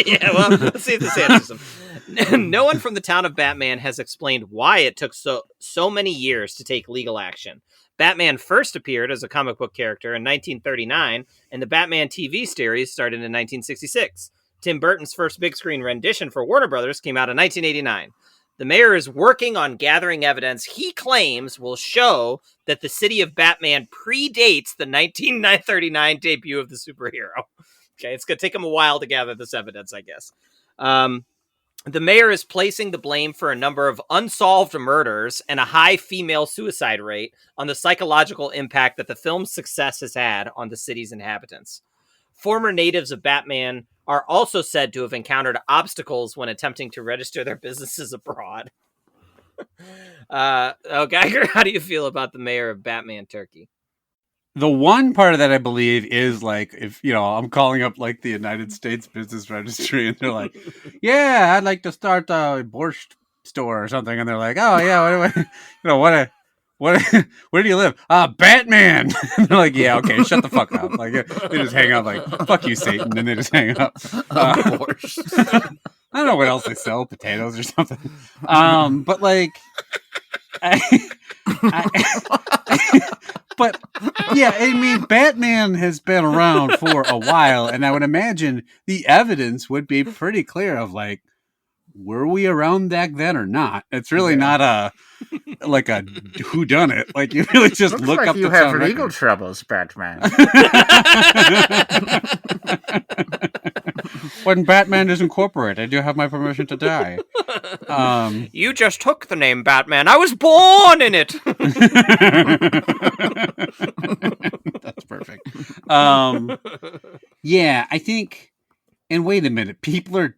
Yeah, well, let's see if this answers them. No one from the town of Batman has explained why it took so many years to take legal action. Batman first appeared as a comic book character in 1939, and the Batman TV series started in 1966. Tim Burton's first big screen rendition for Warner Brothers came out in 1989. The mayor is working on gathering evidence he claims will show that the city of Batman predates the 1939 debut of the superhero. Okay, it's going to take him a while to gather this evidence, I guess. The mayor is placing the blame for a number of unsolved murders and a high female suicide rate on the psychological impact that the film's success has had on the city's inhabitants. Former natives of Batman are also said to have encountered obstacles when attempting to register their businesses abroad. Geiger, how do you feel about the mayor of Batman Turkey? The one part of that I believe is like, if I'm calling up like the United States Business Registry and they're like, yeah, I'd like to start a borscht store or something, and they're like, oh yeah, where do you live? Batman. And they're like, yeah, okay, shut the fuck up. Like they just hang up, like, fuck you, Satan, and they just hang up. I don't know what else they sell, potatoes or something. But like, but yeah, I mean, Batman has been around for a while, and I would imagine the evidence would be pretty clear of like, were we around back then or not? It's really not a whodunit. Like you really just Looks look like up. You have legal troubles, Batman. When Batman is incorporated, I do have my permission to die. You just took the name Batman. I was born in it. That's perfect. Yeah, I think. And wait a minute, people are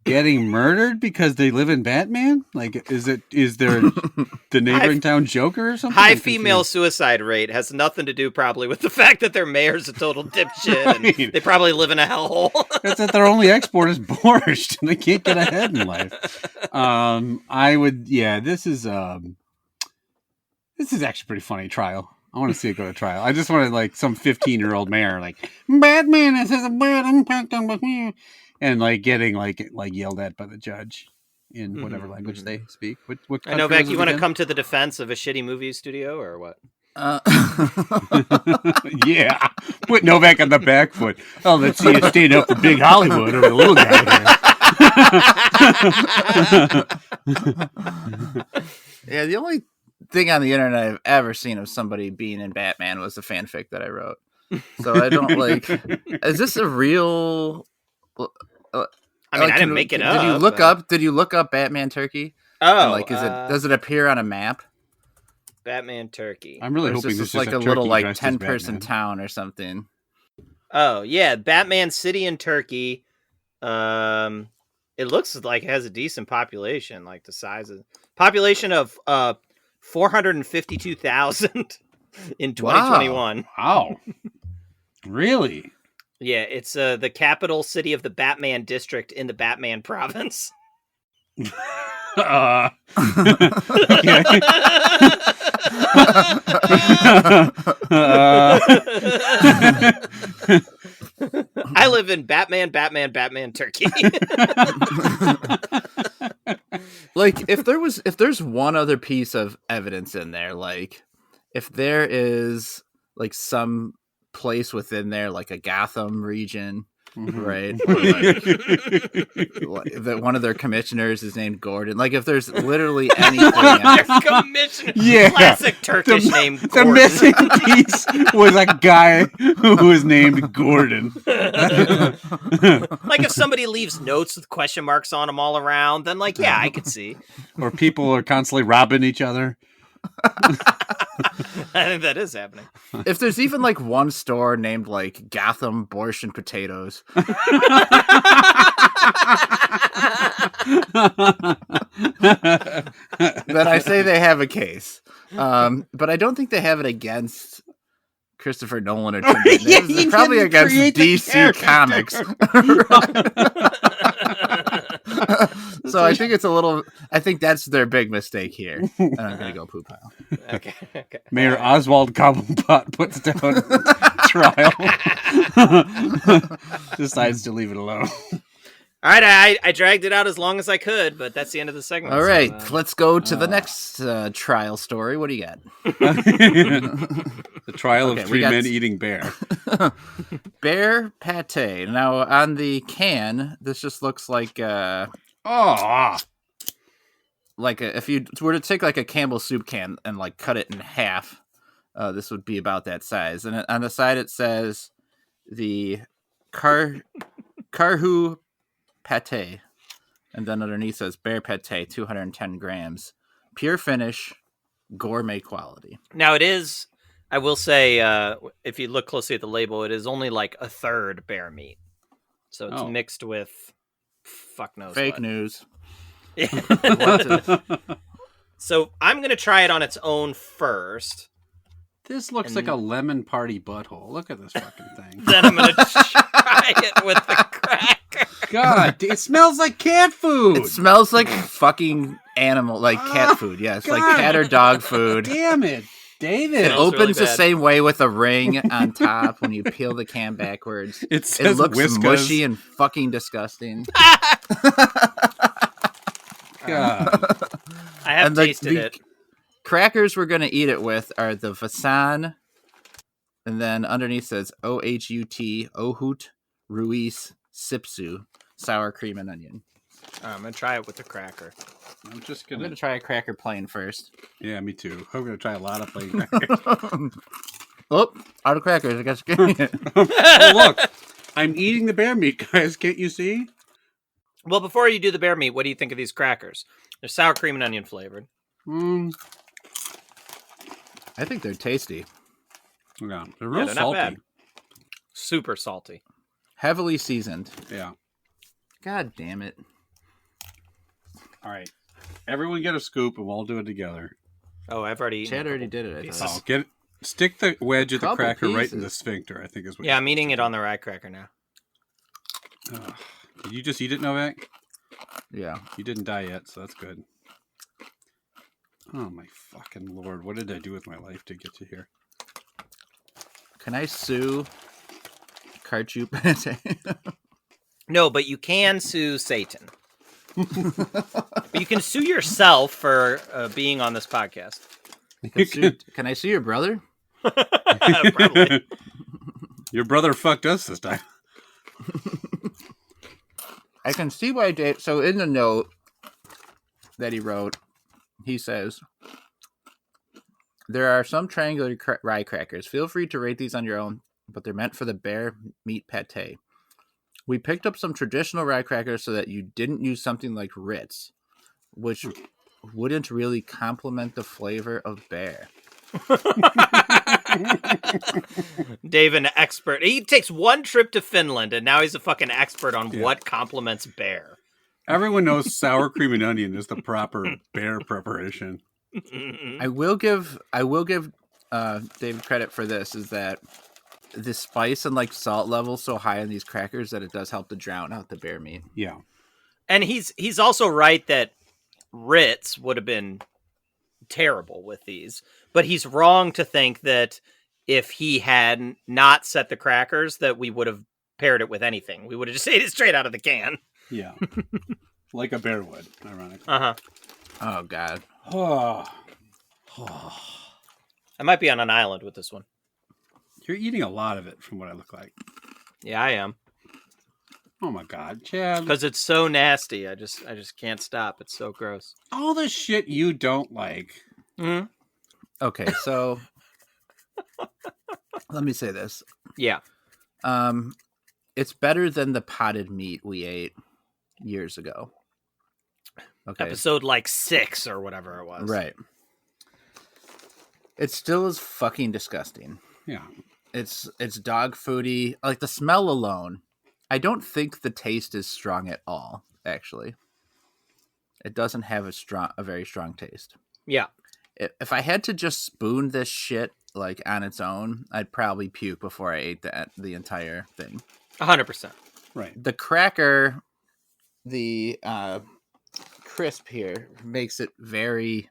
getting murdered because they live in Batman? Like, is there the neighboring town Joker or something? High female suicide rate has nothing to do probably with the fact that their mayor's a total dipshit and they probably live in a hellhole. That's that their only export is borscht and they can't get ahead in life. This is actually pretty funny trial. I want to see it go to trial. I just wanted like some 15-year-old mayor like, Batman has a bad impact on me. And like getting like yelled at by the judge in whatever language they speak. What I know, Beck, you want to come to the defense of a shitty movie studio or what? Yeah, put Novak on the back foot. Oh, let's see you stand up for Big Hollywood or the little guy here. Yeah, the only thing on the internet I've ever seen of somebody being in Batman was the fanfic that I wrote. So I don't like. Is this a real? I mean, I didn't make it up. Did you look up Batman Turkey? Oh, like, does it appear on a map? Batman Turkey. I'm really hoping this is like a little like 10-person town or something. Oh yeah, Batman City in Turkey. It looks like it has a decent population, like the size of population of 452,000 in Wow. 2021. Wow. Really? Yeah, it's the capital city of the Batman district in the Batman province. Okay. I live in Batman, Turkey. Like if there's one other piece of evidence in there, like if there is like some place within there, like a Gotham region, right? Or like that one of their commissioners is named Gordon. Like if there's literally anything else. Commissioner, Yeah. classic Turkish name. The Gordon. missing piece was a guy who was named Gordon. Like if somebody leaves notes with question marks on them all around, then like yeah, I could see. Or people are constantly robbing each other. I think that is happening. If there's even like one store named like Gotham Borscht and Potatoes, then I say they have a case. But I don't think they have it against Christopher Nolan or Tim Burton. Yeah, It's he probably didn't against create the DC character. Comics. So I think it's a little. I think that's their big mistake here. And I'm gonna go poop pile. Okay. Mayor Oswald Cobblepot puts down trial. Decides to leave it alone. All right, I dragged it out as long as I could, but that's the end of the segment. All right, so, let's go to the next trial story. What do you got? The trial of Okay, we three got- men eating bear. Bear pate. Now on the can, this just looks like if you were to take like a Campbell soup can and like cut it in half, this would be about that size. And on the side it says the Karhu Pate, and then underneath says Bear Pate, 210 grams, pure finish, gourmet quality. now it is. I will say, if you look closely at the label, it is only like a third bear meat, so it's Oh. mixed with fuck knows Fake what. news. So I'm gonna try it on its own first. This looks like a lemon party butthole. Look at this fucking thing. Then I'm gonna try it with the cracker. God, it smells like cat food. It smells like fucking animal, like cat food. Yes, like God. cat or dog food. Damn it, David. It smells opens really the bad. same way with a ring on top when you peel the can backwards. It It says looks Whiskas. mushy and fucking disgusting. God. I have And the tasted it. crackers we're going to eat it with are the Vaasan, and then underneath says OHUT, Ohut, Ruiz, Sipsu, sour cream and onion. I'm gonna try it with the cracker. I'm just I'm gonna. going to try a cracker plain first. Yeah, me too. I'm gonna try a lot of plain crackers. Oh, out of crackers. I guess. Oh, look, I'm eating the bear meat, guys. Can't you see? Well, before you do the bear meat, what do you think of these crackers? They're sour cream and onion flavored. Mm. I think they're tasty. Yeah, they're real they're not salty. bad. Super salty. Heavily seasoned. Yeah. God damn it. All right. Everyone get a scoop, and we'll all do it together. Oh, I've already eaten. Chad already did it, I pieces. thought. Oh, stick the wedge of the Couple cracker right in the pieces. sphincter. I think is what. Yeah, you're I'm eating supposed it to on the rye cracker now. do. Did you just eat it, Novak? Yeah. You didn't die yet, so that's good. Oh my fucking lord! What did I do with my life to get you here? Can I sue Karchu Pate? No, but you can sue Satan. But you can sue yourself for being on this podcast. Can I sue your brother? Probably. Your brother fucked us this time. I can see why Dave. So in the note that he wrote, he says, there are some triangular rye crackers. Feel free to rate these on your own, but they're meant for the bear meat pate. We picked up some traditional rye crackers so that you didn't use something like Ritz, which wouldn't really complement the flavor of bear. Dave, an expert. He takes one trip to Finland, and now he's a fucking expert on what complements bear. Everyone knows sour cream and onion is the proper bear preparation. I will give David credit for this, is that the spice and like salt level so high in these crackers that it does help to drown out the bear meat. Yeah. And he's also right that Ritz would have been terrible with these, but he's wrong to think that if he had not set the crackers that we would have paired it with anything. We would have just ate it straight out of the can. Yeah. Like a bear would, ironically. Uh-huh. Oh god. Oh. I might be on an island with this one. You're eating a lot of it from what I look like. Yeah, I am. Oh my god, Chad. Because it's so nasty. I just can't stop. It's so gross. All the shit you don't like. Mm-hmm. Okay, so let me say this. Yeah. It's better than the potted meat we ate years ago. Okay. Episode like 6 or whatever it was. Right. It still is fucking disgusting. Yeah. It's dog foody. Like the smell alone, I don't think the taste is strong at all, actually. It doesn't have a very strong taste. Yeah. If I had to just spoon this shit like on its own, I'd probably puke before I ate the entire thing. 100%. Right. The cracker, the crisp here makes it very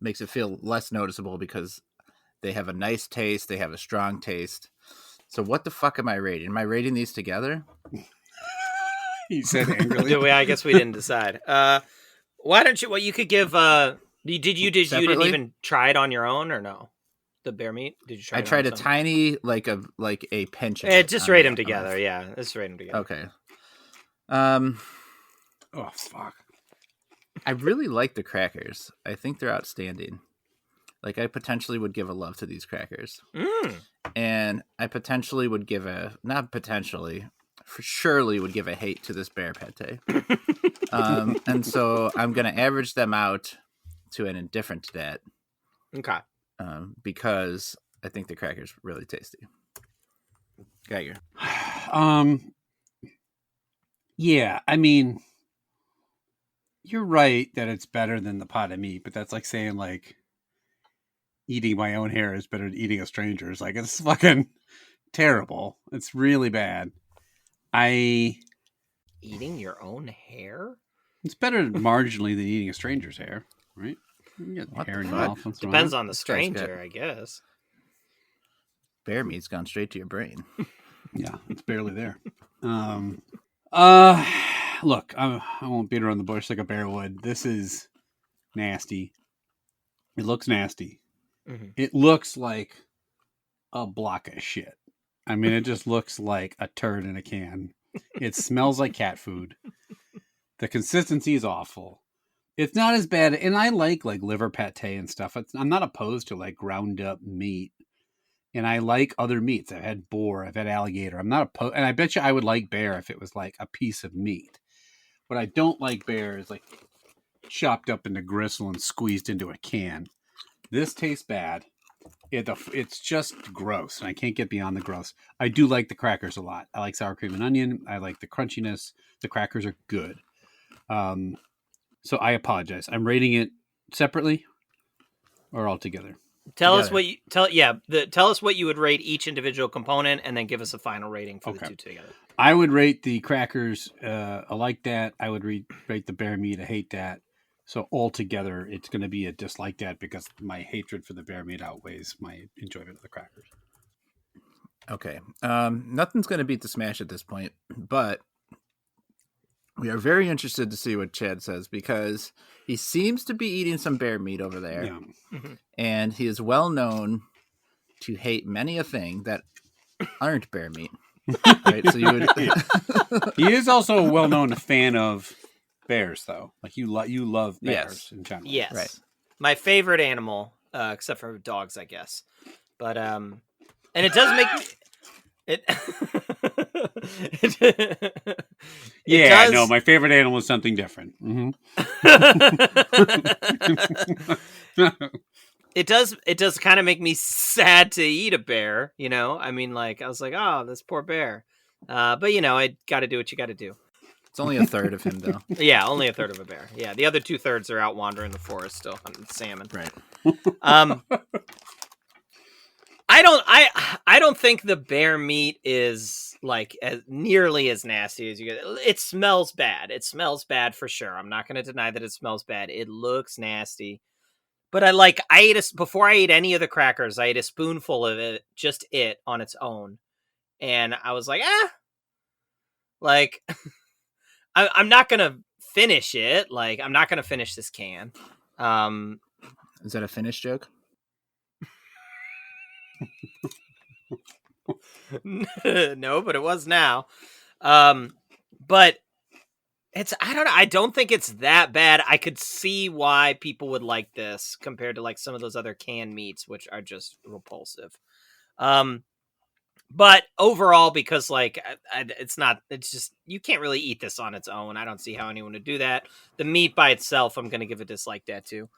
makes it feel less noticeable because they have a nice taste, they have a strong taste. So what the fuck am I rating? Am I rating these together? He said angrily. I guess we didn't decide. Why don't you? Well, you could give. You didn't even try it on your own or no? The bear meat? Did you try? I tried a tiny like a pinch. Just rate them together. Yeah, let's rate them together. Okay. Oh fuck. I really like the crackers. I think they're outstanding. Like I potentially would give a love to these crackers. And I potentially would give surely would give a hate to this bear pate. And so I'm going to average them out to an indifferent to that. Okay. Because I think the cracker's really tasty. Geiger. Yeah, I mean, you're right that it's better than the pot of meat, but that's like saying like eating my own hair is better than eating a stranger's. Like it's fucking terrible. It's really bad. Eating your own hair? It's better marginally than eating a stranger's hair, right? You get hair in your mouth once in a while. Depends on the stranger, I guess. Bear meat's gone straight to your brain. Yeah, it's barely there. Look, I won't beat around the bush like a bear would. This is nasty. It looks nasty. Mm-hmm. It looks like a block of shit. I mean, it just looks like a turd in a can. It smells like cat food. The consistency is awful. It's not as bad, and I like liver pate and stuff. I'm not opposed to like ground up meat, and I like other meats. I've had boar, I've had alligator. I'm not opposed, and I bet you I would like bear if it was like a piece of meat. What I don't like bear is like chopped up into gristle and squeezed into a can. This tastes bad. It's just gross, and I can't get beyond the gross. I do like the crackers a lot. I like sour cream and onion. I like the crunchiness. The crackers are good. So I apologize. I'm rating it separately or all together. Tell us what you would rate each individual component, and then give us a final rating for the two together. I would rate the crackers. I like that. I would rate the bear meat. I hate that. So altogether, it's going to be a dislike that because my hatred for the bear meat outweighs my enjoyment of the crackers. Okay. Nothing's going to beat the smash at this point, but we are very interested to see what Chad says because he seems to be eating some bear meat over there. Yeah. Mm-hmm. And he is well known to hate many a thing that aren't bear meat. Right? So you would... He is also a well-known fan of bears, though. Like you love bears in general. Yes. Right. My favorite animal, except for dogs, I guess. But and it does make it. No, my favorite animal is something different. Mm-hmm. It does kind of make me sad to eat a bear, you know? I mean, like, I was like, oh, this poor bear. But, you know, I got to do what you got to do. It's only a third of him, though. Yeah, only a third of a bear. Yeah, the other 2/3 are out wandering the forest still hunting salmon. Right. I don't think the bear meat is like as nearly as nasty as you get. It smells bad. It smells bad for sure. I'm not going to deny that it smells bad. It looks nasty. But before I ate any of the crackers, I ate a spoonful of it, just it on its own. And I was like, like I'm not going to finish it. Like, I'm not going to finish this can. Is that a finish joke? No, but it was now. But I don't know. I don't think it's that bad. I could see why people would like this compared to like some of those other canned meats, which are just repulsive. But overall, because like it's just, you can't really eat this on its own. I don't see how anyone would do that. The meat by itself, I'm going to give a dislike that too.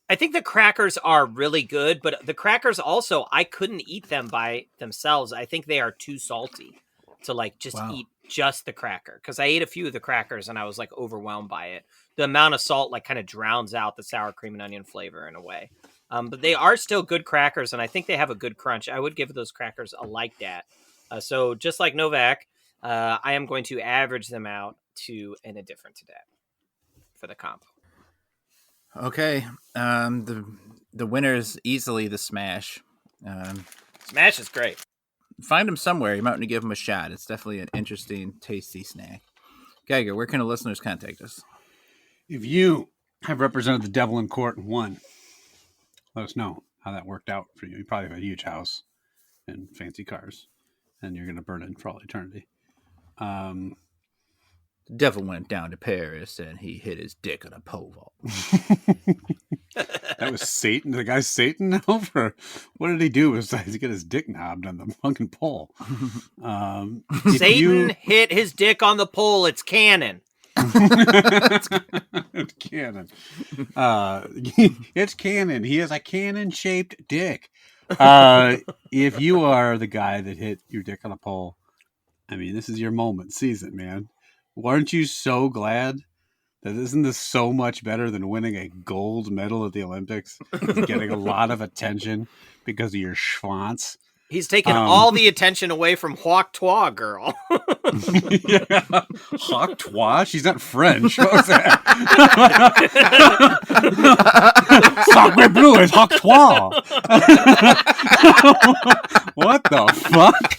I think the crackers are really good, but the crackers also, I couldn't eat them by themselves. I think they are too salty to like just eat just the cracker. Because I ate a few of the crackers and I was like overwhelmed by it. The amount of salt like kind of drowns out the sour cream and onion flavor in a way. But they are still good crackers, and I think they have a good crunch. I would give those crackers a like that. So just like Novak, I am going to average them out to an indifferent to that for the combo. Okay. The winner is easily the Smash. Smash is great. Find him somewhere. You might want to give him a shot. It's definitely an interesting, tasty snack. Geiger, where can the listeners contact us? If you have represented the devil in court and won, let us know how that worked out for you. You probably have a huge house and fancy cars, and you're going to burn it for all eternity. The devil went down to Paris and he hit his dick on a pole vault. That was Satan. The guy's Satan now? What did he do besides get his dick knobbed on the fucking pole? Satan hit his dick on the pole. It's canon. It's canon. It's canon. He has a cannon-shaped dick. If you are the guy that hit your dick on a pole, I mean, this is your moment. Seize it, man. Aren't you so glad that isn't this so much better than winning a gold medal at the Olympics and getting a lot of attention because of your schwanz? He's taking all the attention away from Hoc Trois girl. Yeah. Hoc Trois? She's not French. What was that? Sacre bleu is Hoc Trois. What the fuck?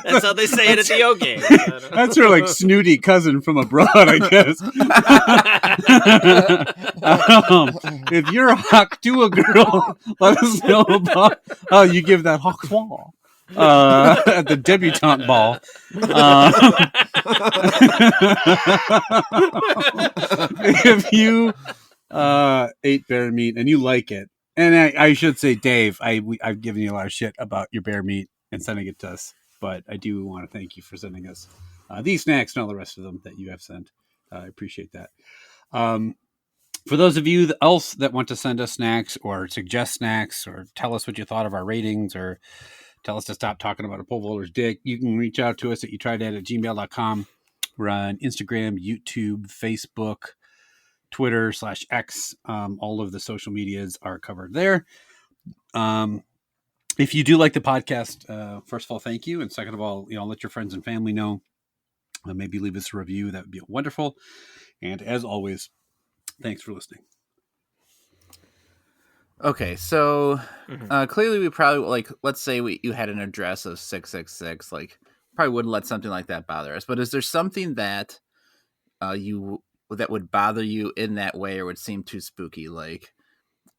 That's how they say it at the O games. That's her like snooty cousin from abroad, I guess. If you're a Hoc Trois girl, let us know about how you give that Hoc Trois at the debutante ball. If you ate bear meat and you like it, and I should say, Dave, I've given you a lot of shit about your bear meat and sending it to us, but I do want to thank you for sending us these snacks and all the rest of them that you have sent. I appreciate that. For those of you else that want to send us snacks or suggest snacks or tell us what you thought of our ratings or tell us to stop talking about a pole vaulter's dick, you can reach out to us at youtrydat@gmail.com. We're on Instagram, YouTube, Facebook, Twitter /X. All of the social medias are covered there. If you do like the podcast, first of all, thank you. And second of all, let your friends and family know. Maybe leave us a review. That would be wonderful. And as always, thanks for listening. Okay, so clearly we probably, let's say you had an address of 666, probably wouldn't let something like that bother us. But is there something that that would bother you in that way or would seem too spooky? Like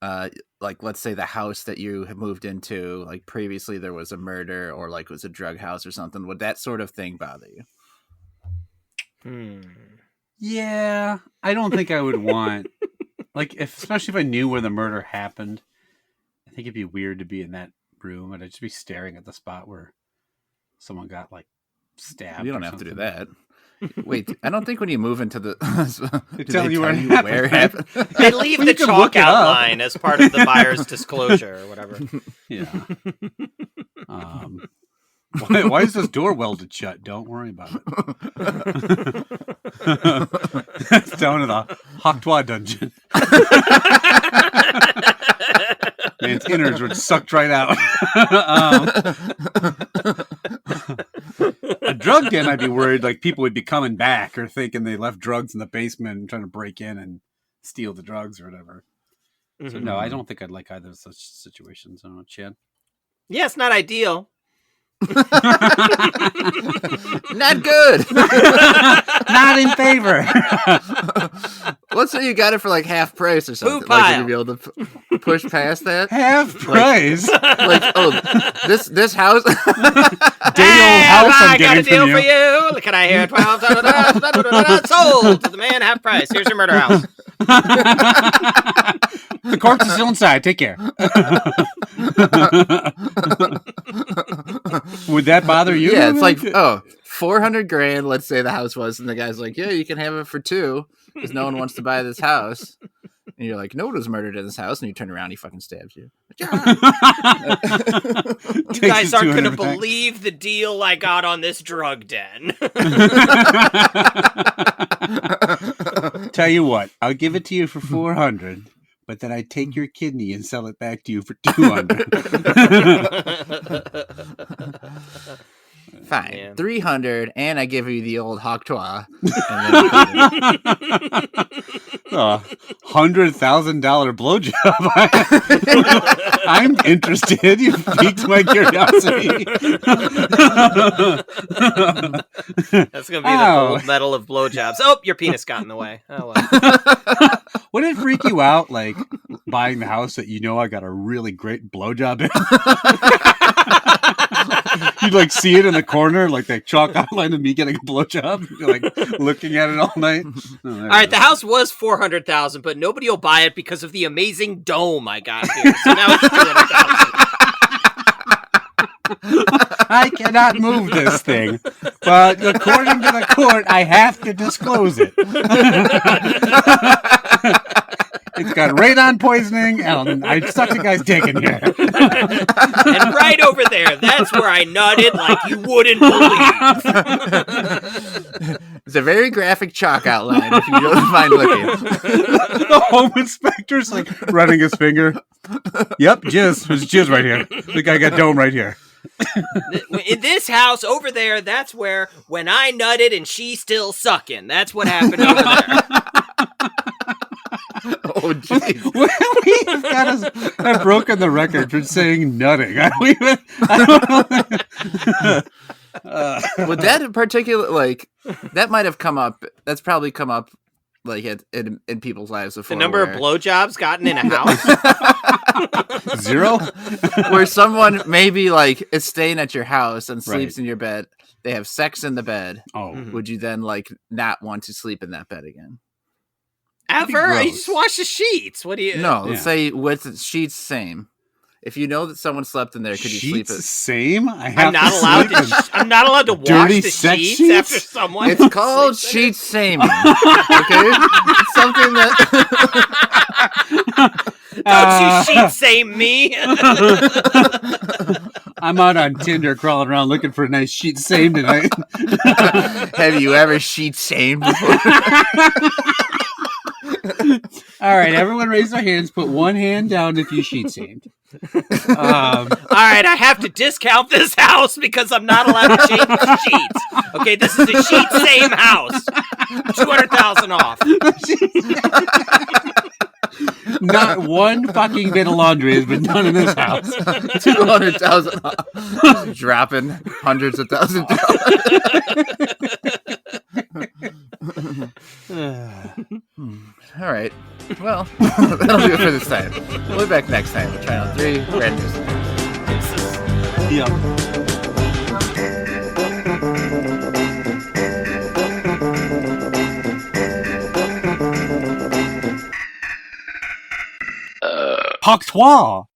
let's say the house that you have moved into, previously there was a murder or it was a drug house or something. Would that sort of thing bother you? Yeah, I don't think I would want, especially if I knew where the murder happened, I think it'd be weird to be in that room and I'd just be staring at the spot where someone got stabbed. You don't have to do that. Wait, I don't think when you move into the do tell they you where it where it happened. happened? They leave You the can chalk look it up. outline as part of the buyer's disclosure or whatever. Yeah. Why is this door welded shut? Don't worry about it. It's down in the Haktua dungeon. Man's innards were sucked right out. A drug den, I'd be worried like people would be coming back or thinking they left drugs in the basement and trying to break in and steal the drugs or whatever. So no, I don't think I'd like either of such situations. I don't know, Chad. Yeah, it's not ideal. Not good. Not in favor. Let's say you got it for like half price or something. Poo Like, pile. would you be able to push past that? Half price. Like, oh, this house. Day old Hey, house I I'm got a getting deal from for you. you. Can I hear 12? Sold to the man half price. Here's your murder house. The corpse is still inside. Take care. Would that bother you? Yeah, it's like, oh, 400 grand, let's say the house was, and the guy's like, yeah, you can have it for 2 because no one wants to buy this house. And you're like, no one was murdered in this house, and you turn around, he fucking stabs you. You guys aren't going to believe the deal I got on this drug den. Tell you what, I'll give it to you for 400, but then I take your kidney and sell it back to you for 200. Fine, Yeah. 300, and I give you the old Haktua. $100,000 blowjob. I'm interested. You piqued my curiosity. That's going to be the gold medal of blowjobs. Oh, your penis got in the way. Oh, well. Would it freak you out, like, buying the house that you know I got a really great blowjob in? You'd, like, see it in the corner, like that chalk outline of me getting a blowjob. You're, like, looking at it all night. Oh, All right, the house was $400,000, but nobody will buy it because of the amazing dome I got here. So now it's $200,000. I cannot move this thing, but according to the court, I have to disclose it. It's got radon poisoning, and I sucked a guy's dick in here. And right over there, that's where I nutted like you wouldn't believe. It's a very graphic chalk outline if you don't mind looking. The home inspector's like running his finger. Yep, jizz. There's jizz right here. The guy got dome right here. In this house over there, that's where when I nutted and she's still sucking. That's what happened over there. Oh, jeez. We've got I've broken the record for saying nutting. I don't know. Would that in particular, like, that might have come up, that's probably come up, like, in people's lives before. The number of blowjobs gotten in a house? 0? Where someone maybe, like, is staying at your house and sleeps Right. in your bed. They have sex in the bed. Oh. Would you then, like, not want to sleep in that bed again? Ever? You gross. just wash the sheets. What do you... No, let's Yeah. say with sheets same. If you know that someone slept in there, could you sleep Sheets it? same? I I'm have not to allowed sleep in- to. I'm not allowed to wash dirty the sex sheets, sheets? after someone. It's called sleeps in it. sheet same. Okay, it's something that. Don't you sheet same me? I'm out on Tinder crawling around looking for a nice sheet same tonight. Have you ever sheet same before? All right, everyone raise their hands. Put one hand down if you sheet samed. All right, I have to discount this house because I'm not allowed to change the sheets. Okay, this is a sheet same house. 200,000 off. Not one fucking bit of laundry has been done in this house. 200,000 dropping hundreds of thousands of dollars. All right. Well, that'll do it for this time. We'll be back next time with Channel 3 Brand New Snacks. Yeah. Pactoire.